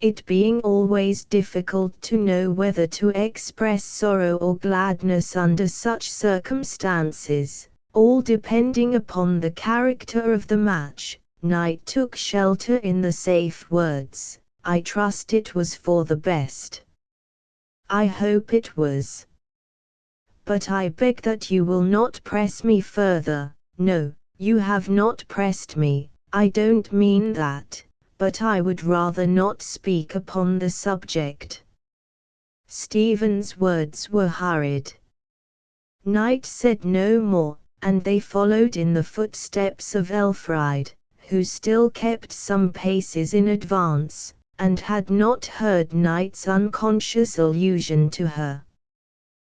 It being always difficult to know whether to express sorrow or gladness under such circumstances, all depending upon the character of the match, Knight took shelter in the safe words, I trust it was for the best. I hope it was. But I beg that you will not press me further. No, you have not pressed me, I don't mean that. But I would rather not speak upon the subject. Stephen's words were hurried. Knight said no more, and they followed in the footsteps of Elfride, who still kept some paces in advance, and had not heard Knight's unconscious allusion to her.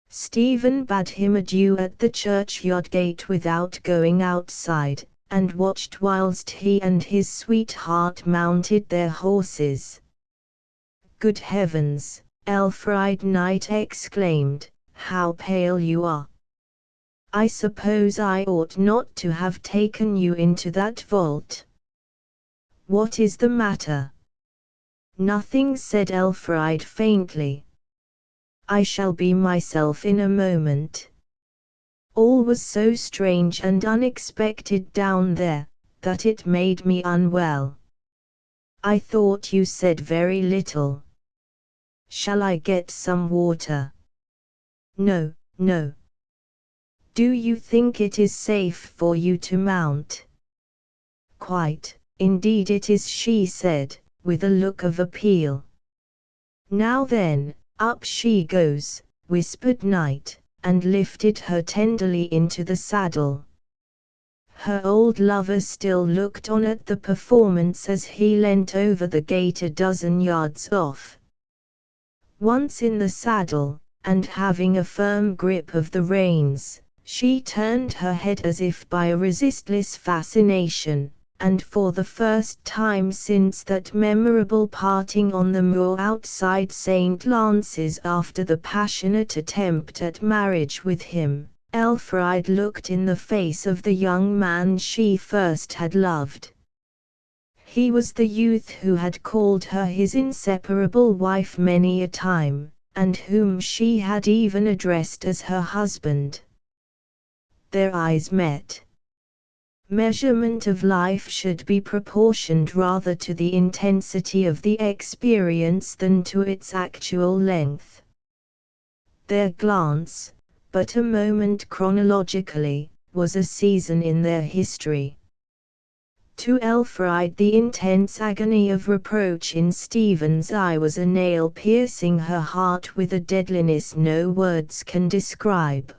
Stephen bade him adieu at the churchyard gate without going outside, and watched whilst he and his sweetheart mounted their horses. Good heavens, Elfride, Knight exclaimed, how pale you are! I suppose I ought not to have taken you into that vault. What is the matter? Nothing, said Elfride faintly. I shall be myself in a moment. All was so strange and unexpected down there, that it made me unwell. I thought you said very little. Shall I get some water? No, no. Do you think it is safe for you to mount? Quite, indeed it is, she said, with a look of appeal. Now then, up she goes, whispered Knight, and lifted her tenderly into the saddle. Her old lover still looked on at the performance as he leant over the gate a dozen yards off. Once in the saddle, and having a firm grip of the reins, she turned her head as if by a resistless fascination, and for the first time since that memorable parting on the moor outside St. Lance's after the passionate attempt at marriage with him, Elfride looked in the face of the young man she first had loved. He was the youth who had called her his inseparable wife many a time, and whom she had even addressed as her husband. Their eyes met. Measurement of life should be proportioned rather to the intensity of the experience than to its actual length. Their glance, but a moment chronologically, was a season in their history. To Elfride the intense agony of reproach in Stephen's eye was a nail piercing her heart with a deadliness no words can describe.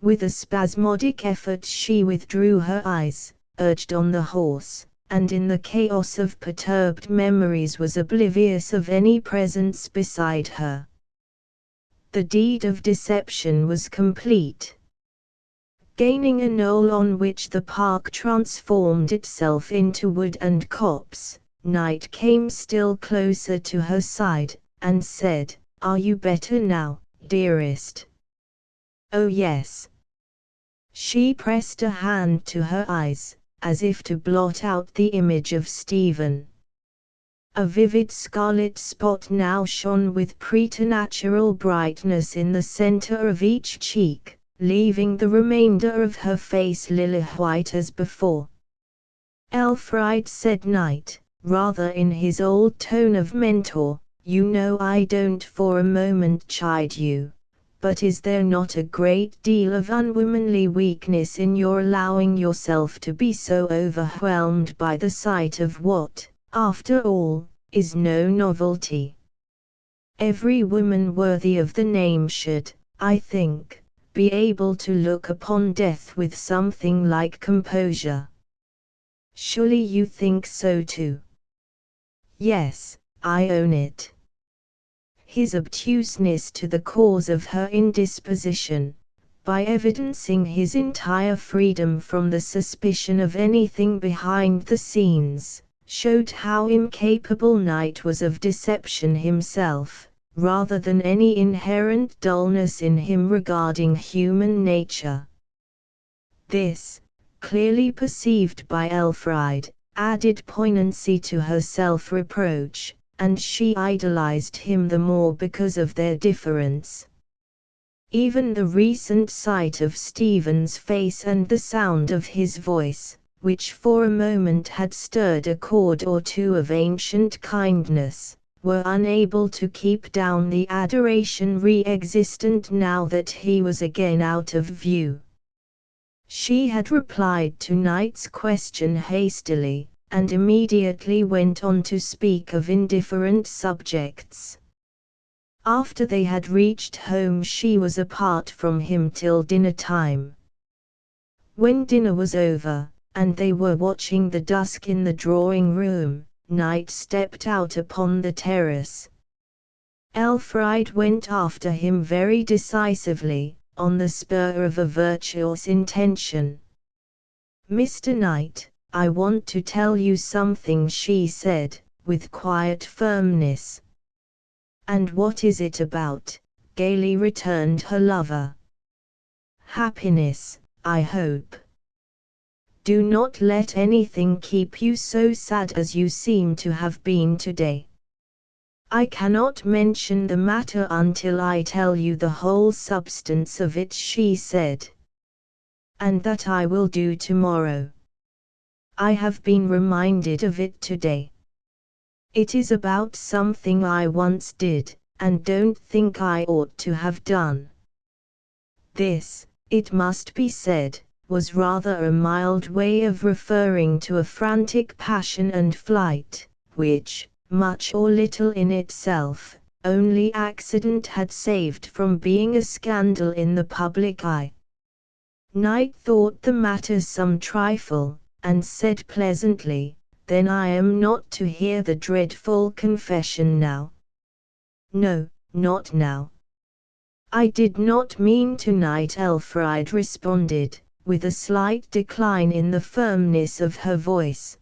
With a spasmodic effort she withdrew her eyes, urged on the horse, and in the chaos of perturbed memories was oblivious of any presence beside her. The deed of deception was complete. Gaining a knoll on which the park transformed itself into wood and copse, Night came still closer to her side, and said, "Are you better now, dearest?" "Oh yes." She pressed a hand to her eyes, as if to blot out the image of Stephen. A vivid scarlet spot now shone with preternatural brightness in the center of each cheek, leaving the remainder of her face lily-white as before. Elfride said Night, rather in his old tone of mentor, "You know I don't for a moment chide you. But is there not a great deal of unwomanly weakness in your allowing yourself to be so overwhelmed by the sight of what, after all, is no novelty? Every woman worthy of the name should, I think, be able to look upon death with something like composure. Surely you think so too?" "Yes, I own it." His obtuseness to the cause of her indisposition, by evidencing his entire freedom from the suspicion of anything behind the scenes, showed how incapable Night was of deception himself, rather than any inherent dullness in him regarding human nature. This, clearly perceived by Elfride, added poignancy to her self-reproach, and she idolized him the more because of their difference. Even the recent sight of Stephen's face and the sound of his voice, which for a moment had stirred a chord or two of ancient kindness, were unable to keep down the adoration re-existent now that he was again out of view. She had replied to Night's question hastily, and immediately went on to speak of indifferent subjects. After they had reached home she was apart from him till dinner time. When dinner was over, and they were watching the dusk in the drawing-room, Night stepped out upon the terrace. Elfride went after him very decisively, on the spur of a virtuous intention. "Mr. Night, I want to tell you something," she said, with quiet firmness. "And what is it about?" gaily returned her lover. "Happiness, I hope. Do not let anything keep you so sad as you seem to have been today." "I cannot mention the matter until I tell you the whole substance of it," she said. "And that I will do tomorrow. I have been reminded of it today. It is about something I once did, and don't think I ought to have done." This, it must be said, was rather a mild way of referring to a frantic passion and flight, which, much or little in itself, only accident had saved from being a scandal in the public eye. Night thought the matter some trifle, and said pleasantly, "Then I am not to hear the dreadful confession now?" "No, not now." "I did not mean to," Elfride responded, with a slight decline in the firmness of her voice.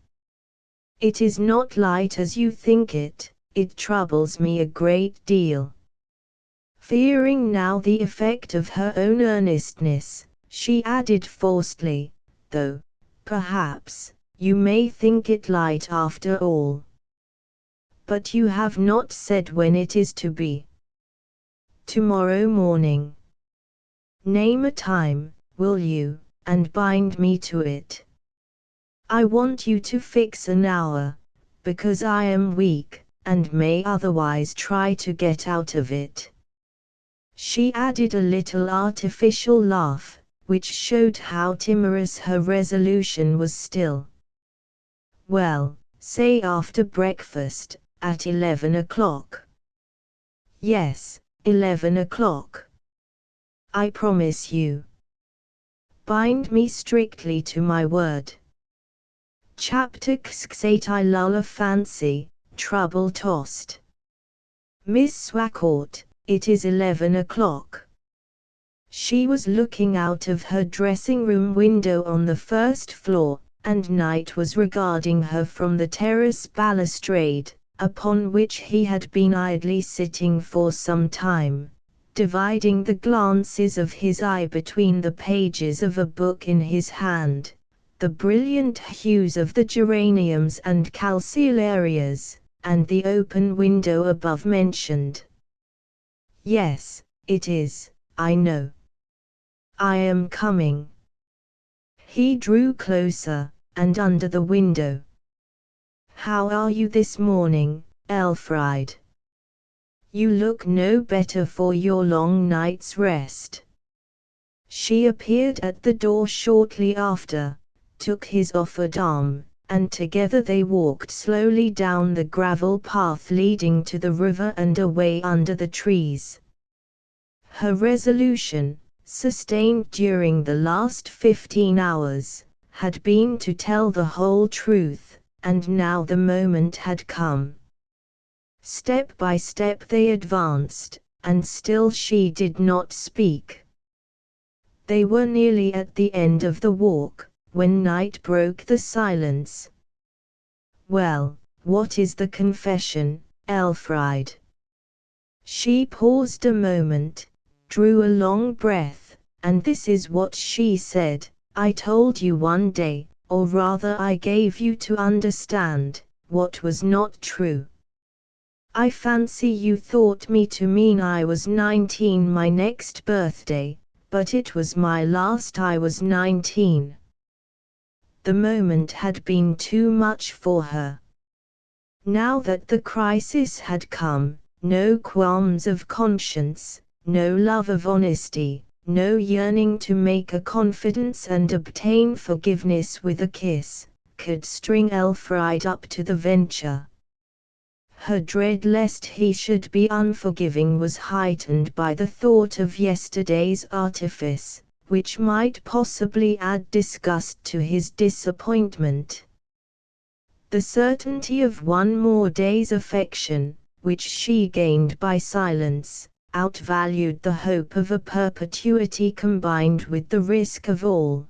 "It is not light as you think it, it troubles me a great deal." Fearing now the effect of her own earnestness, she added forcedly, "Though, perhaps, you may think it light after all. But you have not said when it is to be." "Tomorrow morning." "Name a time, will you, and bind me to it." "I want you to fix an hour, because I am weak, and may otherwise try to get out of it." She added a little artificial laugh, which showed how timorous her resolution was still. "Well, say after breakfast, at 11 o'clock. "Yes, 11 o'clock. I promise you." "Bind me strictly to my word." Chapter 8. I lull a fancy, trouble-tossed. "Miss Swacourt, it is 11 o'clock." She was looking out of her dressing-room window on the first floor, and Knight was regarding her from the terrace balustrade, upon which he had been idly sitting for some time, dividing the glances of his eye between the pages of a book in his hand, the brilliant hues of the geraniums and calceolarias, and the open window above mentioned. "Yes, it is, I know. I am coming." He drew closer, and under the window. "How are you this morning, Elfriede? You look no better for your long night's rest." She appeared at the door shortly after, took his offered arm, and together they walked slowly down the gravel path leading to the river and away under the trees. Her resolution, sustained during the last 15 hours, had been to tell the whole truth, and now the moment had come. Step by step they advanced, and still she did not speak. They were nearly at the end of the walk, when Knight broke the silence. "Well, what is the confession, Elfriede?" She paused a moment, drew a long breath, and this is what she said: "I told you one day, or rather I gave you to understand, what was not true. I fancy you thought me to mean I was 19 my next birthday, but it was my last I was 19. The moment had been too much for her. Now that the crisis had come, no qualms of conscience, no love of honesty, no yearning to make a confidence and obtain forgiveness with a kiss, could string Elfriede up to the venture. Her dread lest he should be unforgiving was heightened by the thought of yesterday's artifice, which might possibly add disgust to his disappointment. The certainty of one more day's affection, which she gained by silence, outvalued the hope of a perpetuity combined with the risk of all.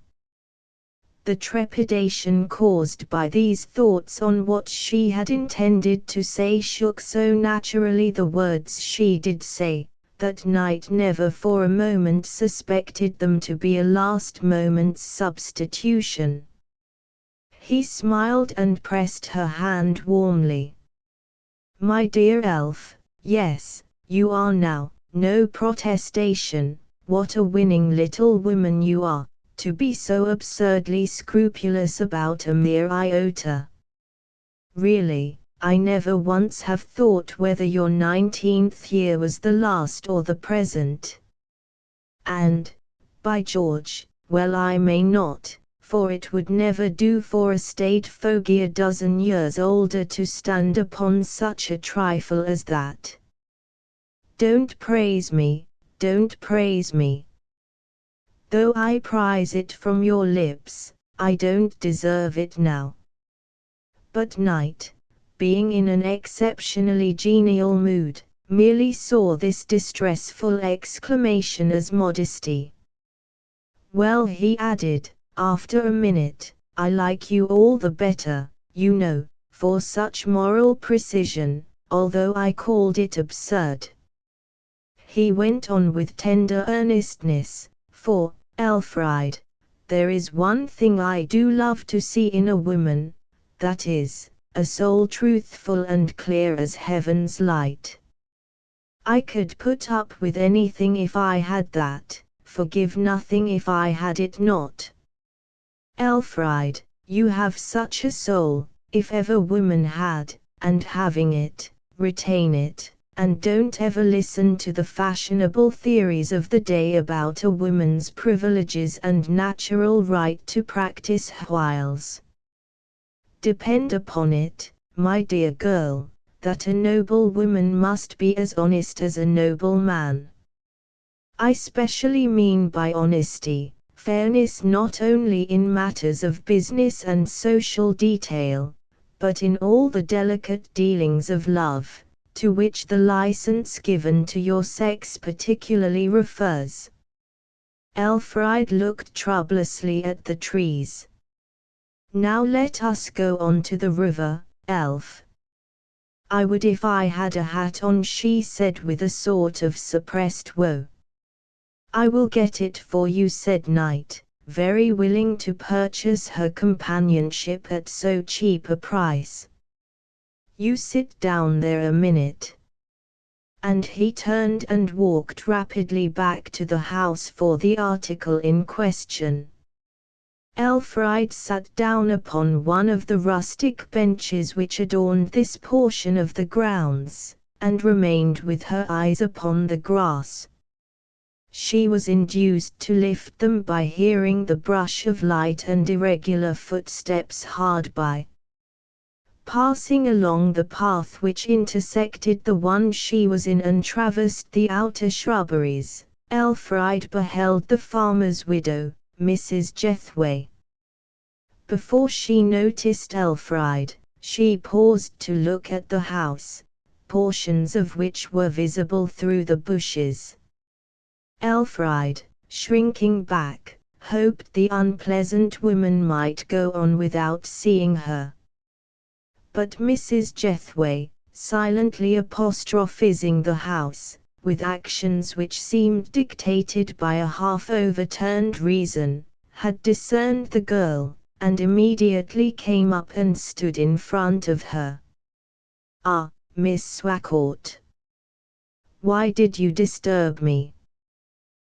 The trepidation caused by these thoughts on what she had intended to say shook so naturally the words she did say, that Knight never for a moment suspected them to be a last-moment's substitution. He smiled and pressed her hand warmly. "My dear Elf, yes, you are now, no protestation, what a winning little woman you are, to be so absurdly scrupulous about a mere iota. Really, I never once have thought whether your 19th year was the last or the present. And, by George, well I may not, for it would never do for a staid fogey a dozen years older to stand upon such a trifle as that. Don't praise me, don't praise me. Though I prize it from your lips, I don't deserve it now." But Knight, being in an exceptionally genial mood, merely saw this distressful exclamation as modesty. Well, he added, after a minute, I like you all the better, you know, for such moral precision, although I called it absurd. He went on with tender earnestness, for, Elfried, there is one thing I do love to see in a woman, that is, a soul truthful and clear as heaven's light. I could put up with anything if I had that, forgive nothing if I had it not. Elfried, you have such a soul, if ever woman had, and having it, retain it, and don't ever listen to the fashionable theories of the day about a woman's privileges and natural right to practice wiles. Depend upon it, my dear girl, that a noble woman must be as honest as a noble man. I specially mean by honesty, fairness not only in matters of business and social detail, but in all the delicate dealings of love, to which the license given to your sex particularly refers. Elfried looked troublessly at the trees. Now let us go on to the river, Elf. I would if I had a hat on, she said with a sort of suppressed woe. I will get it for you, said Knight, very willing to purchase her companionship at so cheap a price. You sit down there a minute. And he turned and walked rapidly back to the house for the article in question. Elfried sat down upon one of the rustic benches which adorned this portion of the grounds, and remained with her eyes upon the grass. She was induced to lift them by hearing the brush of light and irregular footsteps hard by. Passing along the path which intersected the one she was in and traversed the outer shrubberies, Elfried beheld the farmer's widow, Mrs. Jethway. Before she noticed Elfried, she paused to look at the house, portions of which were visible through the bushes. Elfried, shrinking back, hoped the unpleasant woman might go on without seeing her. But Mrs. Jethway, silently apostrophizing the house, with actions which seemed dictated by a half-overturned reason, had discerned the girl, and immediately came up and stood in front of her. "Ah, Miss Swacourt. Why did you disturb me?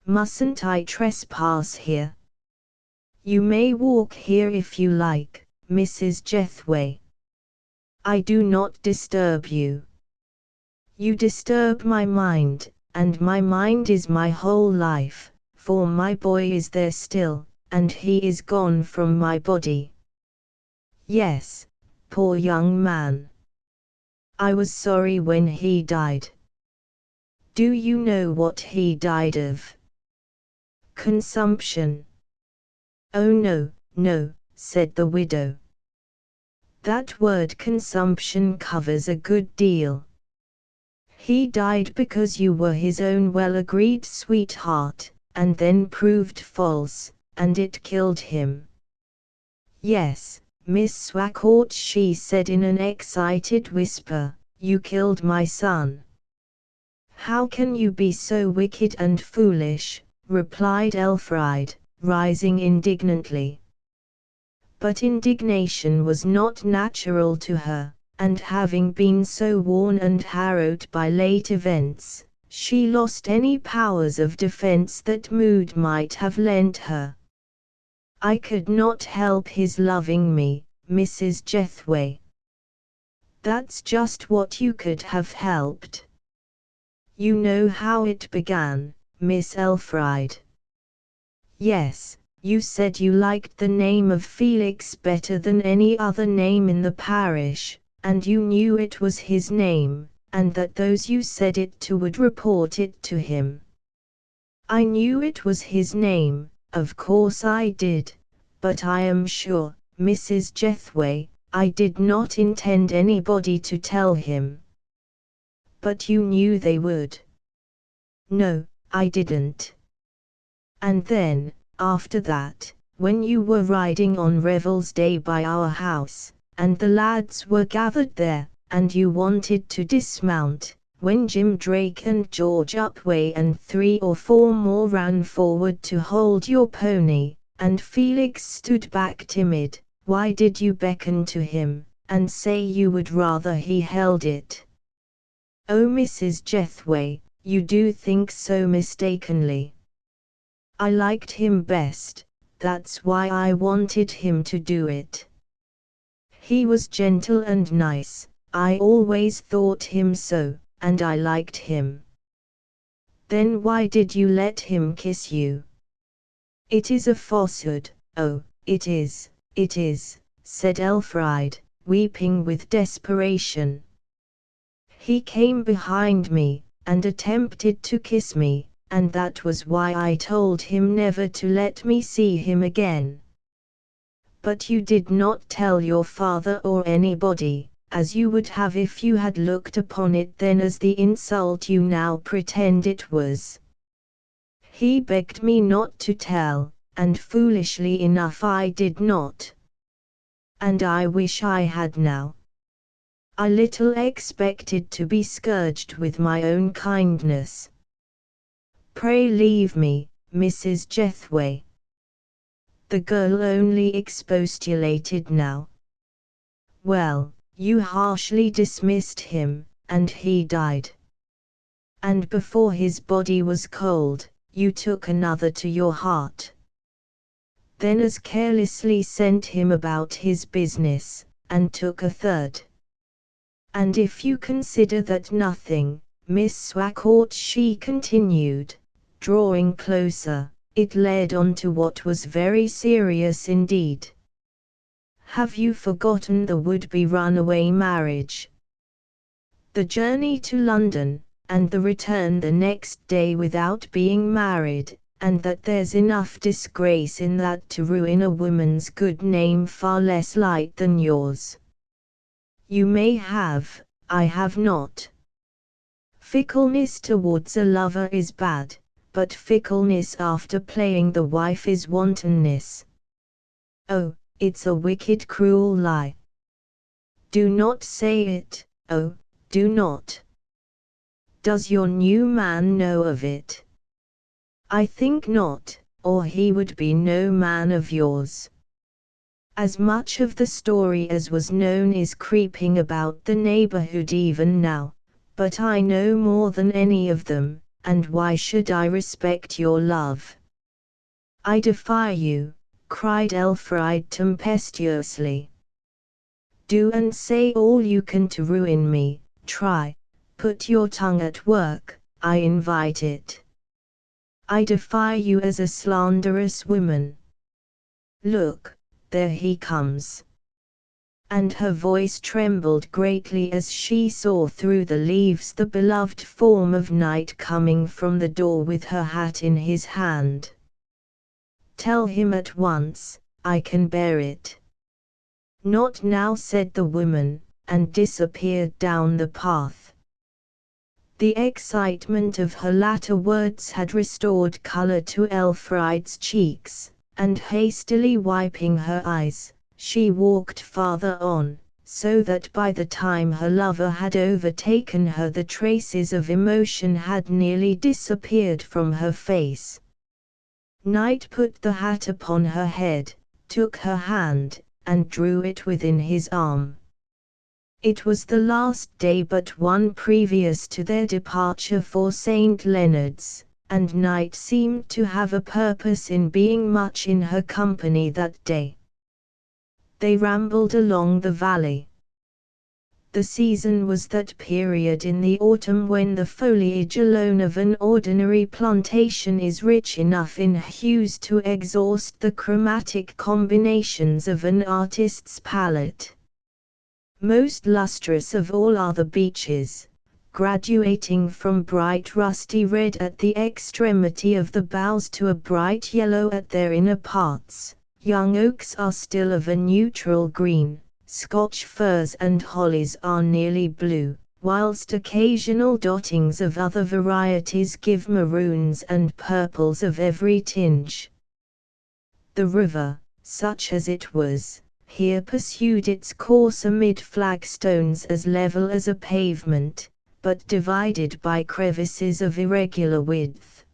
Mustn't I trespass here?" "You may walk here if you like, Mrs. Jethway. I do not disturb you. You disturb my mind, and my mind is my whole life, for my boy is there still, and he is gone from my body. Yes, poor young man. I was sorry when he died. Do you know what he died of? Consumption." "Oh no, no," said the widow. "That word consumption covers a good deal. He died because you were his own well-agreed sweetheart, and then proved false, and it killed him." "Yes, Miss Swacourt," she said in an excited whisper, "you killed my son." "How can you be so wicked and foolish?" replied Elfried, rising indignantly. But indignation was not natural to her, and having been so worn and harrowed by late events, she lost any powers of defense that mood might have lent her. "I could not help his loving me, Mrs. Jethway." "That's just what you could have helped. You know how it began, Miss Elfried." "Yes. You said you liked the name of Felix better than any other name in the parish, and you knew it was his name, and that those you said it to would report it to him." "I knew it was his name, of course I did, but I am sure, Mrs. Jethway, I did not intend anybody to tell him." "But you knew they would." "No, I didn't." "And then, after that, when you were riding on Revel's Day by our house, and the lads were gathered there, and you wanted to dismount, when Jim Drake and George Upway and 3 or 4 more ran forward to hold your pony, and Felix stood back timid, why did you beckon to him, and say you would rather he held it? Oh, Mrs. Jethway, you do think so mistakenly. I liked him best, that's why I wanted him to do it. He was gentle and nice, I always thought him so, and I liked him. Then why did you let him kiss you? It is a falsehood, oh, it is, said Elfride, weeping with desperation. He came behind me, and attempted to kiss me, and that was why I told him never to let me see him again. But you did not tell your father or anybody, as you would have if you had looked upon it then as the insult you now pretend it was. He begged me not to tell, and foolishly enough I did not. And I wish I had now. I little expected to be scourged with my own kindness. Pray leave me, Mrs. Jethway. The girl only expostulated now. Well, you harshly dismissed him, and he died. And before his body was cold, you took another to your heart. Then as carelessly sent him about his business, and took a third. And if you consider that nothing, Miss Swackort, she continued, drawing closer, it led on to what was very serious indeed. Have you forgotten the would-be runaway marriage? The journey to London, and the return the next day without being married, and that there's enough disgrace in that to ruin a woman's good name far less light than yours. You may have, I have not. Fickleness towards a lover is bad, but fickleness after playing the wife is wantonness. Oh, it's a wicked cruel lie. Do not say it, oh, do not. Does your new man know of it? I think not, or he would be no man of yours. As much of the story as was known is creeping about the neighborhood even now, but I know more than any of them, and why should I respect your love? I defy you, cried Elfride tempestuously. Do and say all you can to ruin me, try, put your tongue at work, I invite it. I defy you as a slanderous woman. Look, there he comes. And her voice trembled greatly as she saw through the leaves the beloved form of Knight coming from the door with her hat in his hand. Tell him at once, I can bear it. Not now, said the woman, and disappeared down the path. The excitement of her latter words had restored color to Elfride's cheeks, and hastily wiping her eyes, she walked farther on, so that by the time her lover had overtaken her the traces of emotion had nearly disappeared from her face. Knight put the hat upon her head, took her hand, and drew it within his arm. It was the last day but one previous to their departure for St. Leonard's, and Knight seemed to have a purpose in being much in her company that day. They rambled along the valley. The season was that period in the autumn when the foliage alone of an ordinary plantation is rich enough in hues to exhaust the chromatic combinations of an artist's palette. Most lustrous of all are the beeches, graduating from bright rusty red at the extremity of the boughs to a bright yellow at their inner parts. Young oaks are still of a neutral green, Scotch firs and hollies are nearly blue, whilst occasional dottings of other varieties give maroons and purples of every tinge. The river, such as it was, here pursued its course amid flagstones as level as a pavement, but divided by crevices of irregular width.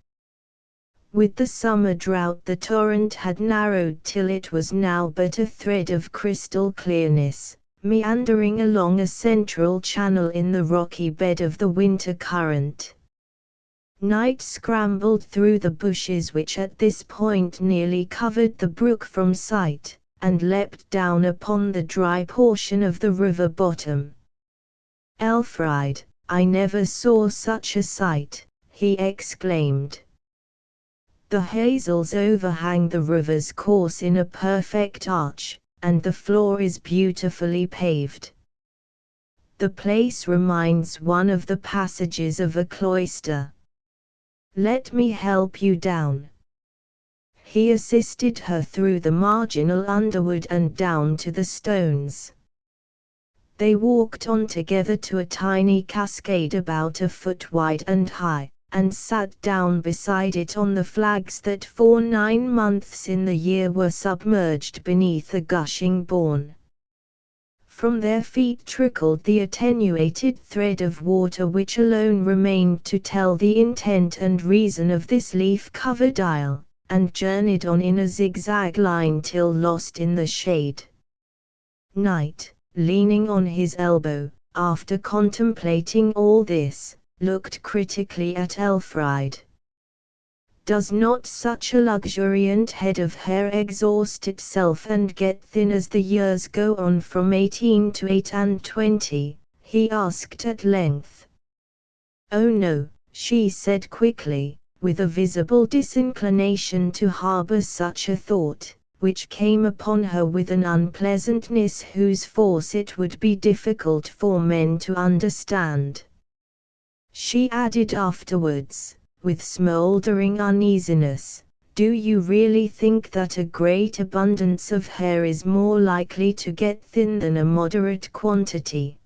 With the summer drought the torrent had narrowed till it was now but a thread of crystal clearness, meandering along a central channel in the rocky bed of the winter current. Night scrambled through the bushes which at this point nearly covered the brook from sight, and leapt down upon the dry portion of the river bottom. "Elfride, I never saw such a sight," he exclaimed. The hazels overhang the river's course in a perfect arch, and the floor is beautifully paved. The place reminds one of the passages of a cloister. "Let me help you down." He assisted her through the marginal underwood and down to the stones. They walked on together to a tiny cascade about a foot wide and high, and sat down beside it on the flags that for 9 months in the year were submerged beneath a gushing bourne. From their feet trickled the attenuated thread of water which alone remained to tell the intent and reason of this leaf-covered isle, and journeyed on in a zigzag line till lost in the shade. Knight, leaning on his elbow, after contemplating all this, looked critically at Elfride. "Does not such a luxuriant head of hair exhaust itself and get thin as the years go on from 18 to 28? He asked at length. "Oh no," she said quickly, with a visible disinclination to harbour such a thought, which came upon her with an unpleasantness whose force it would be difficult for men to understand. She added afterwards, with smouldering uneasiness, "Do you really think that a great abundance of hair is more likely to get thin than a moderate quantity?"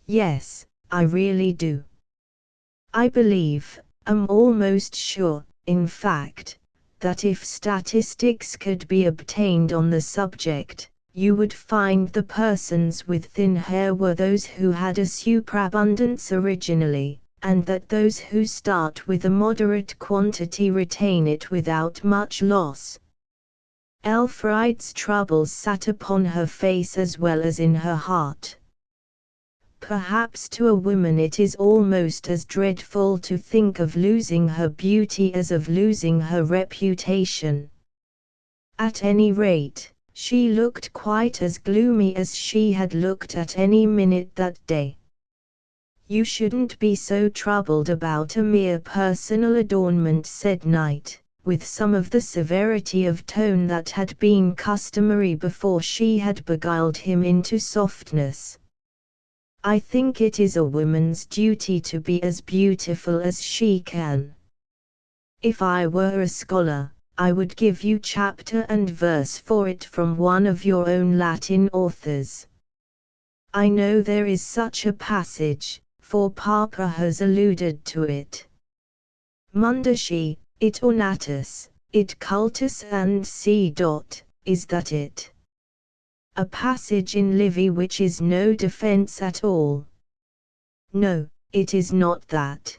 "Yes, I really do. I believe, am almost sure, in fact, that if statistics could be obtained on the subject, you would find the persons with thin hair were those who had a superabundance originally, and that those who start with a moderate quantity retain it without much loss." Elfride's troubles sat upon her face as well as in her heart. Perhaps to a woman it is almost as dreadful to think of losing her beauty as of losing her reputation. At any rate, she looked quite as gloomy as she had looked at any minute that day. "You shouldn't be so troubled about a mere personal adornment," said Knight, with some of the severity of tone that had been customary before she had beguiled him into softness. "I think it is a woman's duty to be as beautiful as she can. If I were a scholar, I would give you chapter and verse for it from one of your own Latin authors. I know there is such a passage, for Papa has alluded to it. Mundaci, it ornatus, it cultus and c. Is that it? A passage in Livy which is no defense at all." "No, it is not that."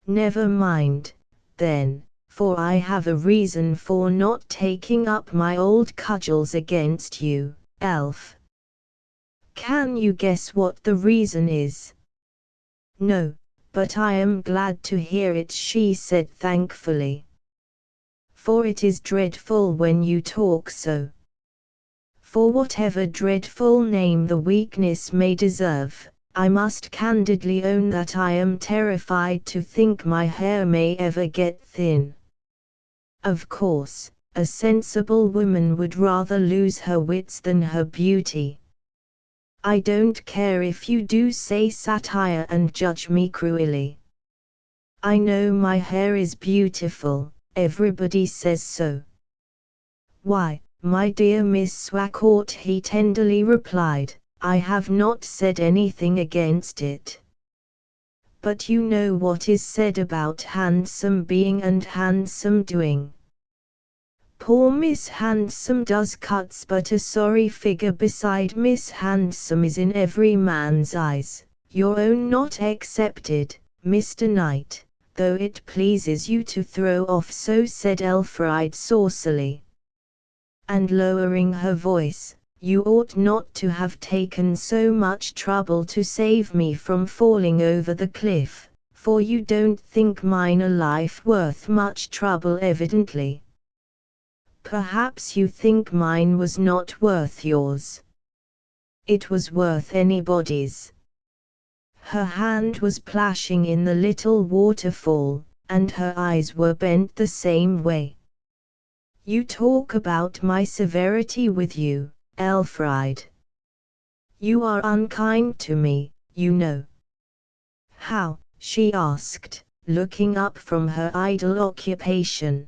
"Never mind, then, for I have a reason for not taking up my old cudgels against you, Elf." "Can you guess what the reason is?" "No, but I am glad to hear it," she said thankfully. "For it is dreadful when you talk so. For whatever dreadful name the weakness may deserve, I must candidly own that I am terrified to think my hair may ever get thin. Of course, a sensible woman would rather lose her wits than her beauty. I don't care if you do say satire and judge me cruelly. I know my hair is beautiful, everybody says so." "Why, my dear Miss Swacourt," he tenderly replied, "I have not said anything against it. But you know what is said about handsome being and handsome doing. Poor Miss Handsome does cuts, but a sorry figure beside Miss Handsome is in every man's eyes, your own not excepted, Mr. Knight, though it pleases you to throw off so, said Elfride saucily. And lowering her voice, you ought not to have taken so much trouble to save me from falling over the cliff, for you don't think mine a life worth much trouble evidently. Perhaps you think mine was not worth yours. It was worth anybody's. Her hand was plashing in the little waterfall, and her eyes were bent the same way. You talk about my severity with you, Elfride. You are unkind to me, you know. How? She asked, looking up from her idle occupation.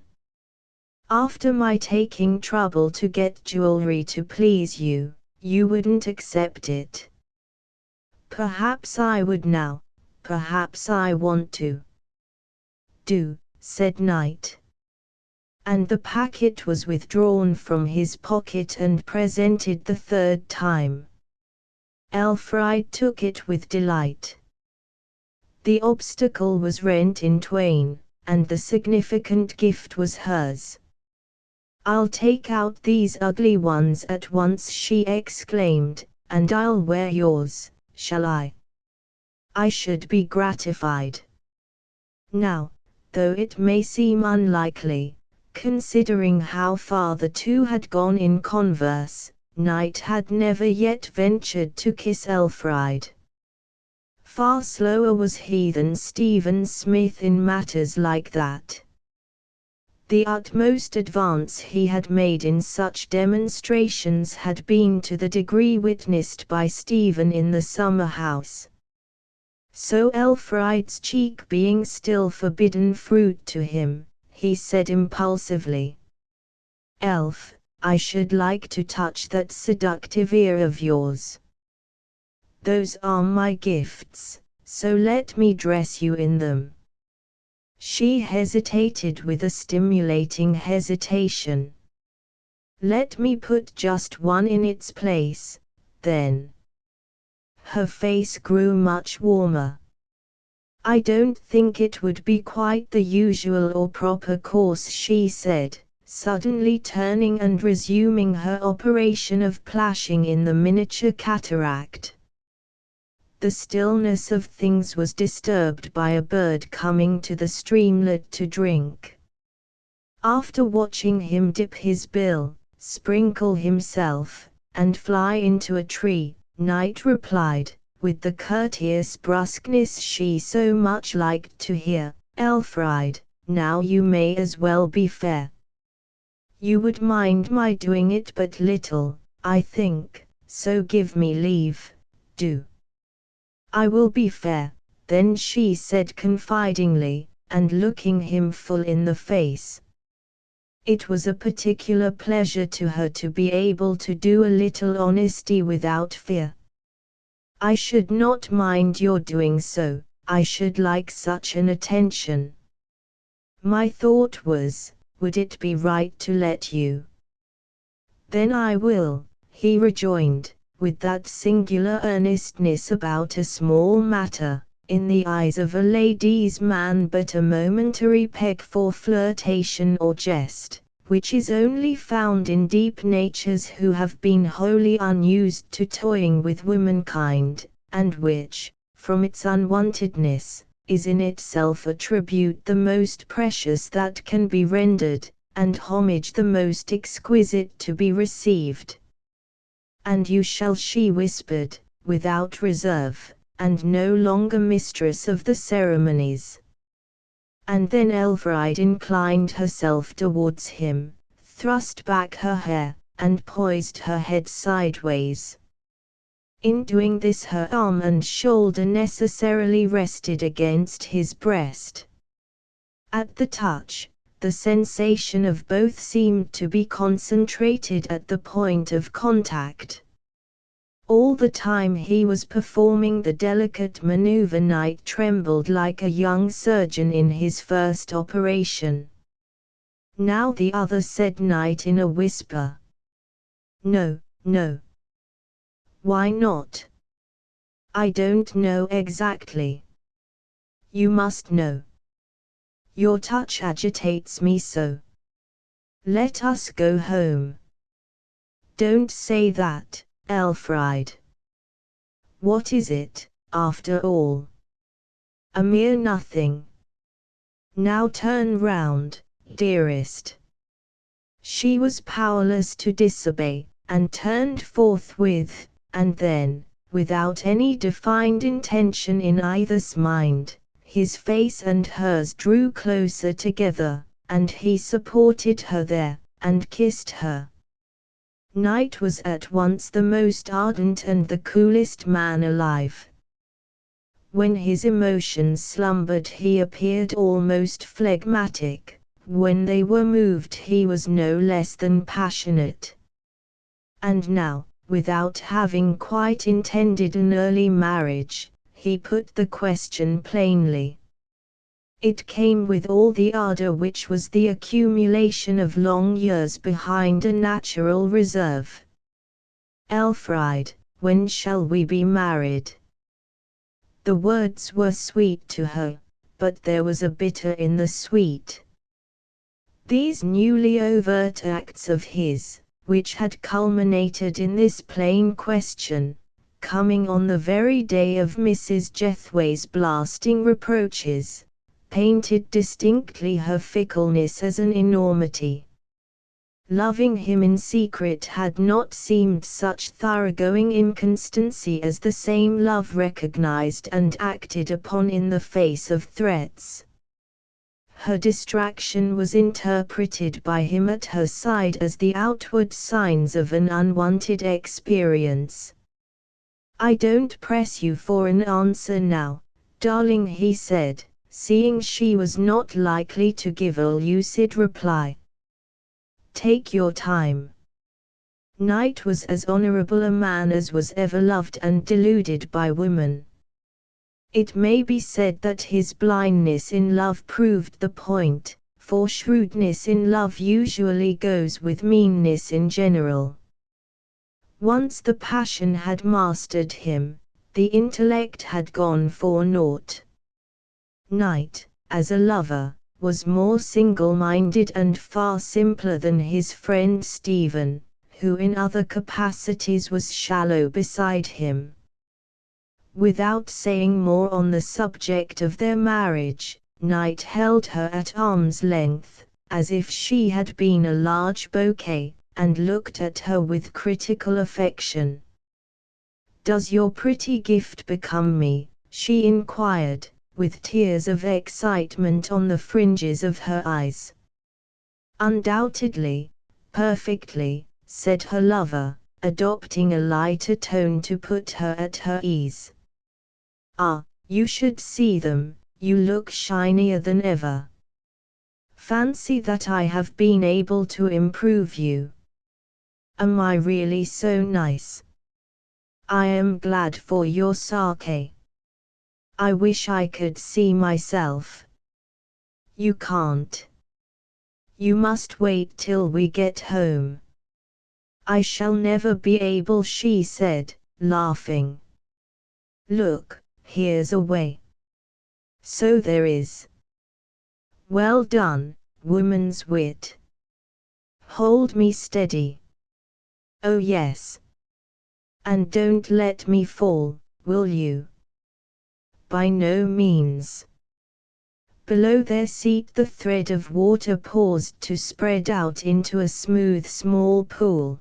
After my taking trouble to get jewelry to please you, you wouldn't accept it. Perhaps I would now, perhaps I want to. Do, said Knight. And the packet was withdrawn from his pocket and presented the third time. Elfride took it with delight. The obstacle was rent in twain, and the significant gift was hers. I'll take out these ugly ones at once, she exclaimed, and I'll wear yours, shall I? I should be gratified. Now, though it may seem unlikely, considering how far the two had gone in converse, Knight had never yet ventured to kiss Elfride. Far slower was he than Stephen Smith in matters like that. The utmost advance he had made in such demonstrations had been to the degree witnessed by Stephen in the summer house. So Elfride's cheek being still forbidden fruit to him, he said impulsively, Elf, I should like to touch that seductive ear of yours. Those are my gifts, so let me dress you in them. She hesitated with a stimulating hesitation. Let me put just one in its place, then. Her face grew much warmer. I don't think it would be quite the usual or proper course, she said, suddenly turning and resuming her operation of plashing in the miniature cataract. The stillness of things was disturbed by a bird coming to the streamlet to drink. After watching him dip his bill, sprinkle himself, and fly into a tree, Knight replied, with the courteous brusqueness she so much liked to hear, Elfride, now you may as well be fair. You would mind my doing it but little, I think, so give me leave, do. I will be fair, then, she said confidingly, and looking him full in the face. It was a particular pleasure to her to be able to do a little honesty without fear. I should not mind your doing so, I should like such an attention. My thought was, would it be right to let you? Then I will, he rejoined, with that singular earnestness about a small matter, in the eyes of a lady's man but a momentary peg for flirtation or jest, which is only found in deep natures who have been wholly unused to toying with womankind, and which, from its unwontedness, is in itself a tribute the most precious that can be rendered, and homage the most exquisite to be received. And you shall, she whispered, without reserve, and no longer mistress of the ceremonies. And then Elfride inclined herself towards him, thrust back her hair, and poised her head sideways. In doing this her arm and shoulder necessarily rested against his breast. At the touch, the sensation of both seemed to be concentrated at the point of contact. All the time he was performing the delicate maneuver, Knight trembled like a young surgeon in his first operation. Now the other said Knight in a whisper. No, no. Why not? I don't know exactly. You must know. Your touch agitates me so. Let us go home. Don't say that, Elfried. What is it, after all? A mere nothing. Now turn round, dearest. She was powerless to disobey, and turned forthwith, and then, without any defined intention in either's mind, his face and hers drew closer together, and he supported her there, and kissed her. Knight was at once the most ardent and the coolest man alive. When his emotions slumbered he appeared almost phlegmatic, when they were moved he was no less than passionate. And now, without having quite intended an early marriage, he put the question plainly. It came with all the ardor which was the accumulation of long years behind a natural reserve. Elfried, when shall we be married? The words were sweet to her, but there was a bitter in the sweet. These newly overt acts of his, which had culminated in this plain question, coming on the very day of Mrs. Jethway's blasting reproaches, painted distinctly her fickleness as an enormity. Loving him in secret had not seemed such thoroughgoing inconstancy as the same love recognized and acted upon in the face of threats. Her distraction was interpreted by him at her side as the outward signs of an unwanted experience. "I don't press you for an answer now, darling," he said, seeing she was not likely to give a lucid reply. "Take your time." Knight was as honorable a man as was ever loved and deluded by woman. It may be said that his blindness in love proved the point, for shrewdness in love usually goes with meanness in general. Once the passion had mastered him, the intellect had gone for naught. Knight, as a lover, was more single-minded and far simpler than his friend Stephen, who in other capacities was shallow beside him. Without saying more on the subject of their marriage, Knight held her at arm's length, as if she had been a large bouquet, and looked at her with critical affection. "Does your pretty gift become me?" she inquired, with tears of excitement on the fringes of her eyes. "Undoubtedly, perfectly," said her lover, adopting a lighter tone to put her at her ease. "Ah, you should see them, you look shinier than ever. Fancy that I have been able to improve you. Am I really so nice? I am glad for your sake. I wish I could see myself. You can't. You must wait till we get home." "I shall never be able," she said, laughing. "Look, here's a way." "So there is. Well done, woman's wit. Hold me steady. Oh yes. And don't let me fall, will you?" "By no means." Below their seat the thread of water paused to spread out into a smooth small pool.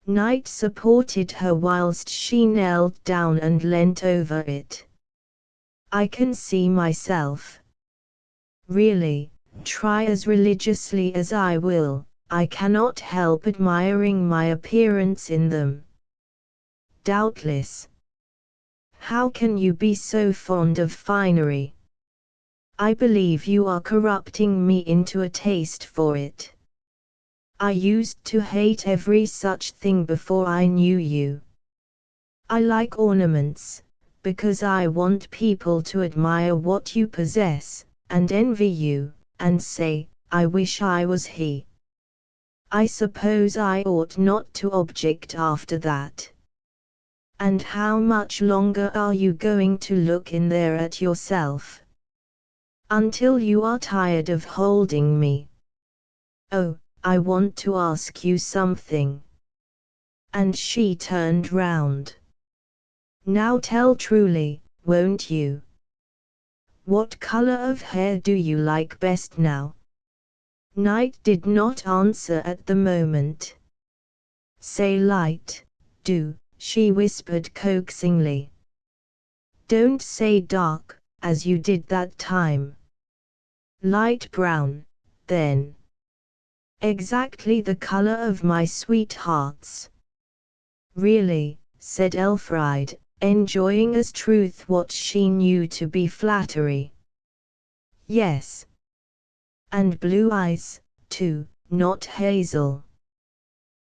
Knight supported her whilst she knelt down and leant over it. "I can see myself. Really, try as religiously as I will, I cannot help admiring my appearance in them." "Doubtless. How can you be so fond of finery? I believe you are corrupting me into a taste for it. I used to hate every such thing before I knew you. I like ornaments, because I want people to admire what you possess, and envy you, and say, I wish I was he. I suppose I ought not to object after that. And how much longer are you going to look in there at yourself? Until you are tired of holding me. Oh, I want to ask you something. And she turned round. Now tell truly, won't you? What color of hair do you like best now? Knight did not answer at the moment. Say light, do, she whispered coaxingly. Don't say dark, as you did that time. Light brown, then. Exactly the color of my sweetheart's. Really, said Elfried, enjoying as truth what she knew to be flattery. Yes. And blue eyes, too, not hazel.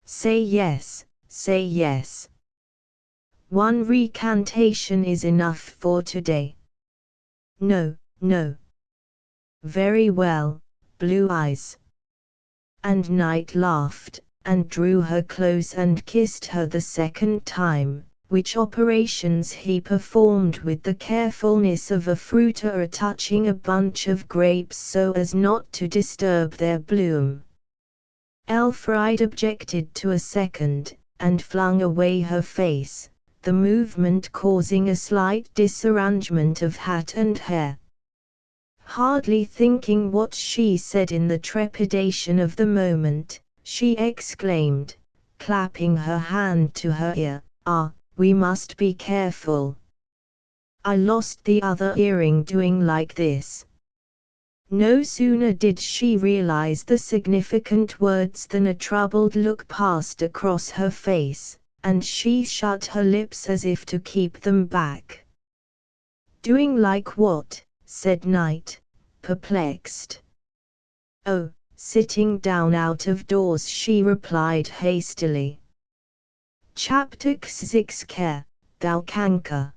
Say yes, say yes. One recantation is enough for today. No, no. Very well, blue eyes. And Knight laughed, and drew her close and kissed her the second time, which operations he performed with the carefulness of a fruiterer touching a bunch of grapes so as not to disturb their bloom. Elfried objected to a second, and flung away her face, the movement causing a slight disarrangement of hat and hair. Hardly thinking what she said in the trepidation of the moment, she exclaimed, clapping her hand to her ear, "Ah, we must be careful. I lost the other earring doing like this." No sooner did she realize the significant words than a troubled look passed across her face, and she shut her lips as if to keep them back. "Doing like what?" said Knight, perplexed. "Oh, sitting down out of doors," she replied hastily. Chapter 6 Care, thou canker.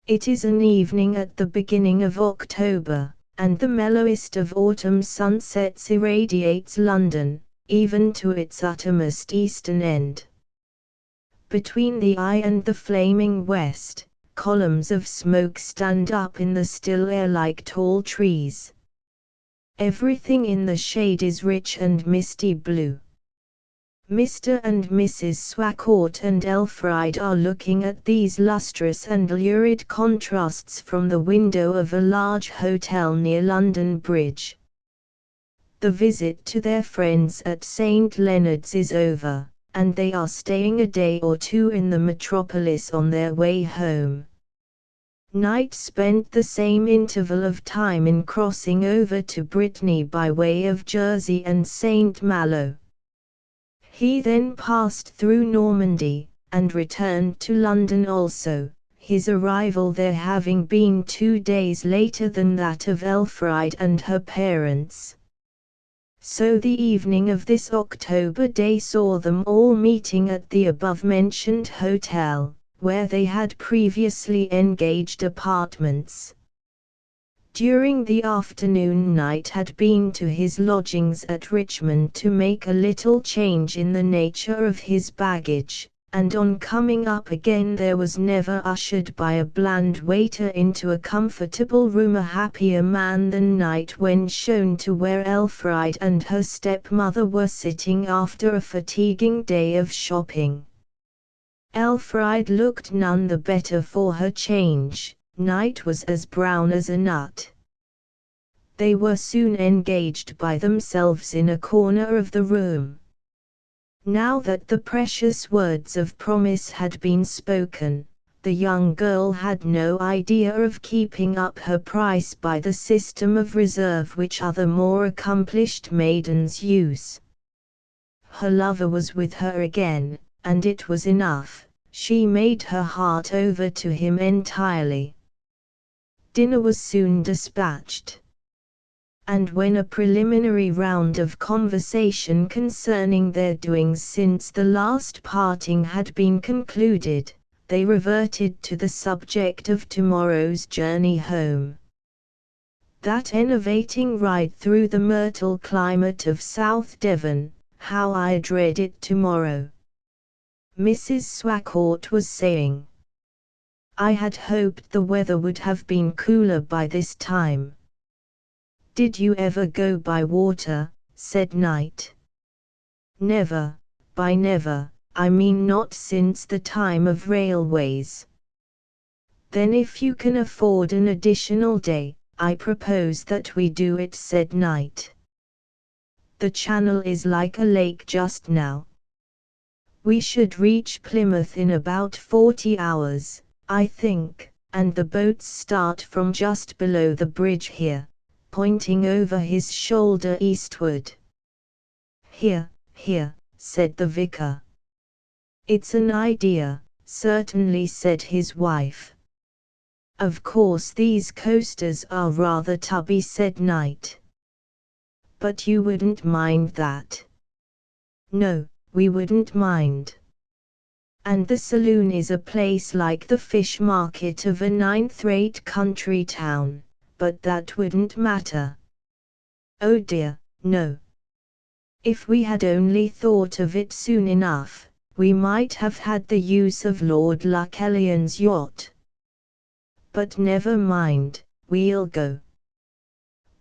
It is an evening at the beginning of October, and the mellowest of autumn sunsets irradiates London, even to its uttermost eastern end. Between the eye and the flaming west, columns of smoke stand up in the still air like tall trees. Everything in the shade is rich and misty blue. Mr. and Mrs. Swacourt and Elfried are looking at these lustrous and lurid contrasts from the window of a large hotel near London Bridge. The visit to their friends at St. Leonard's is over, and they are staying a day or two in the metropolis on their way home. Knight spent the same interval of time in crossing over to Brittany by way of Jersey and St. Malo. He then passed through Normandy, and returned to London also, his arrival there having been 2 days later than that of Elfried and her parents. So the evening of this October day saw them all meeting at the above-mentioned hotel, where they had previously engaged apartments. During the afternoon Knight had been to his lodgings at Richmond to make a little change in the nature of his baggage, and on coming up again there was never ushered by a bland waiter into a comfortable room a happier man than Knight when shown to where Elfried and her stepmother were sitting after a fatiguing day of shopping. Elfried looked none the better for her change. Knight was as brown as a nut. They were soon engaged by themselves in a corner of the room. Now that the precious words of promise had been spoken, the young girl had no idea of keeping up her price by the system of reserve which other more accomplished maidens use. Her lover was with her again, and it was enough. She made her heart over to him entirely. Dinner was soon dispatched. And when a preliminary round of conversation concerning their doings since the last parting had been concluded, they reverted to the subject of tomorrow's journey home. That enervating ride through the myrtle climate of South Devon, how I dread it tomorrow," Mrs. Swacourt was saying. "I had hoped the weather would have been cooler by this time." "Did you ever go by water?" said Knight. "Never, by never, I mean not since the time of railways." "Then if you can afford an additional day, I propose that we do it," said Knight. "The channel is like a lake just now. We should reach Plymouth in about 40 hours, I think, and the boats start from just below the bridge here," pointing over his shoulder eastward. "Here, here," said the vicar. "It's an idea, certainly," said his wife. "Of course these coasters are rather tubby," said Knight. "But you wouldn't mind that?" "No, we wouldn't mind. And the saloon is a place like the fish market of a ninth-rate country town, but that wouldn't matter." "Oh dear, no. If we had only thought of it soon enough, we might have had the use of Lord Luckellion's yacht. But never mind, we'll go.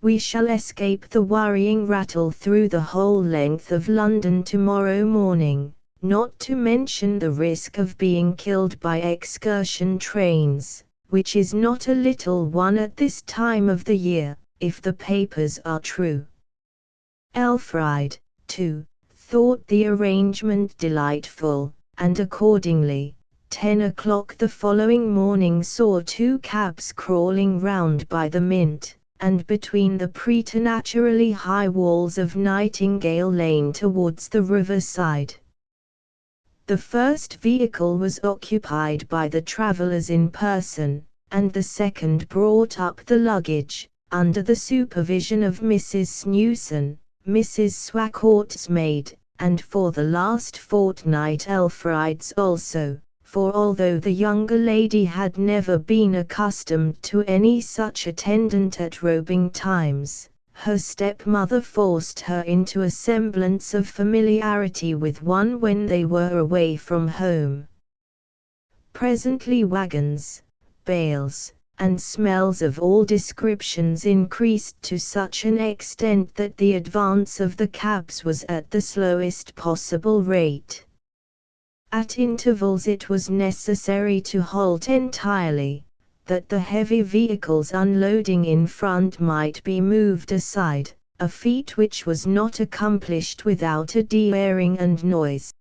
We shall escape the worrying rattle through the whole length of London tomorrow morning, not to mention the risk of being killed by excursion trains, which is not a little one at this time of the year, if the papers are true." Elfride, too, thought the arrangement delightful, and accordingly, 10 o'clock the following morning saw 2 cabs crawling round by the Mint, and between the preternaturally high walls of Nightingale Lane towards the riverside. The first vehicle was occupied by the travellers in person, and the second brought up the luggage, under the supervision of Mrs. Snewson, Mrs. Swacourt's maid, and for the last fortnight Elfride's also, for although the younger lady had never been accustomed to any such attendant at robing times, her stepmother forced her into a semblance of familiarity with one when they were away from home. Presently wagons, bales, and smells of all descriptions increased to such an extent that the advance of the cabs was at the slowest possible rate. At intervals it was necessary to halt entirely, that the heavy vehicles unloading in front might be moved aside, a feat which was not accomplished without a de-airing and noise.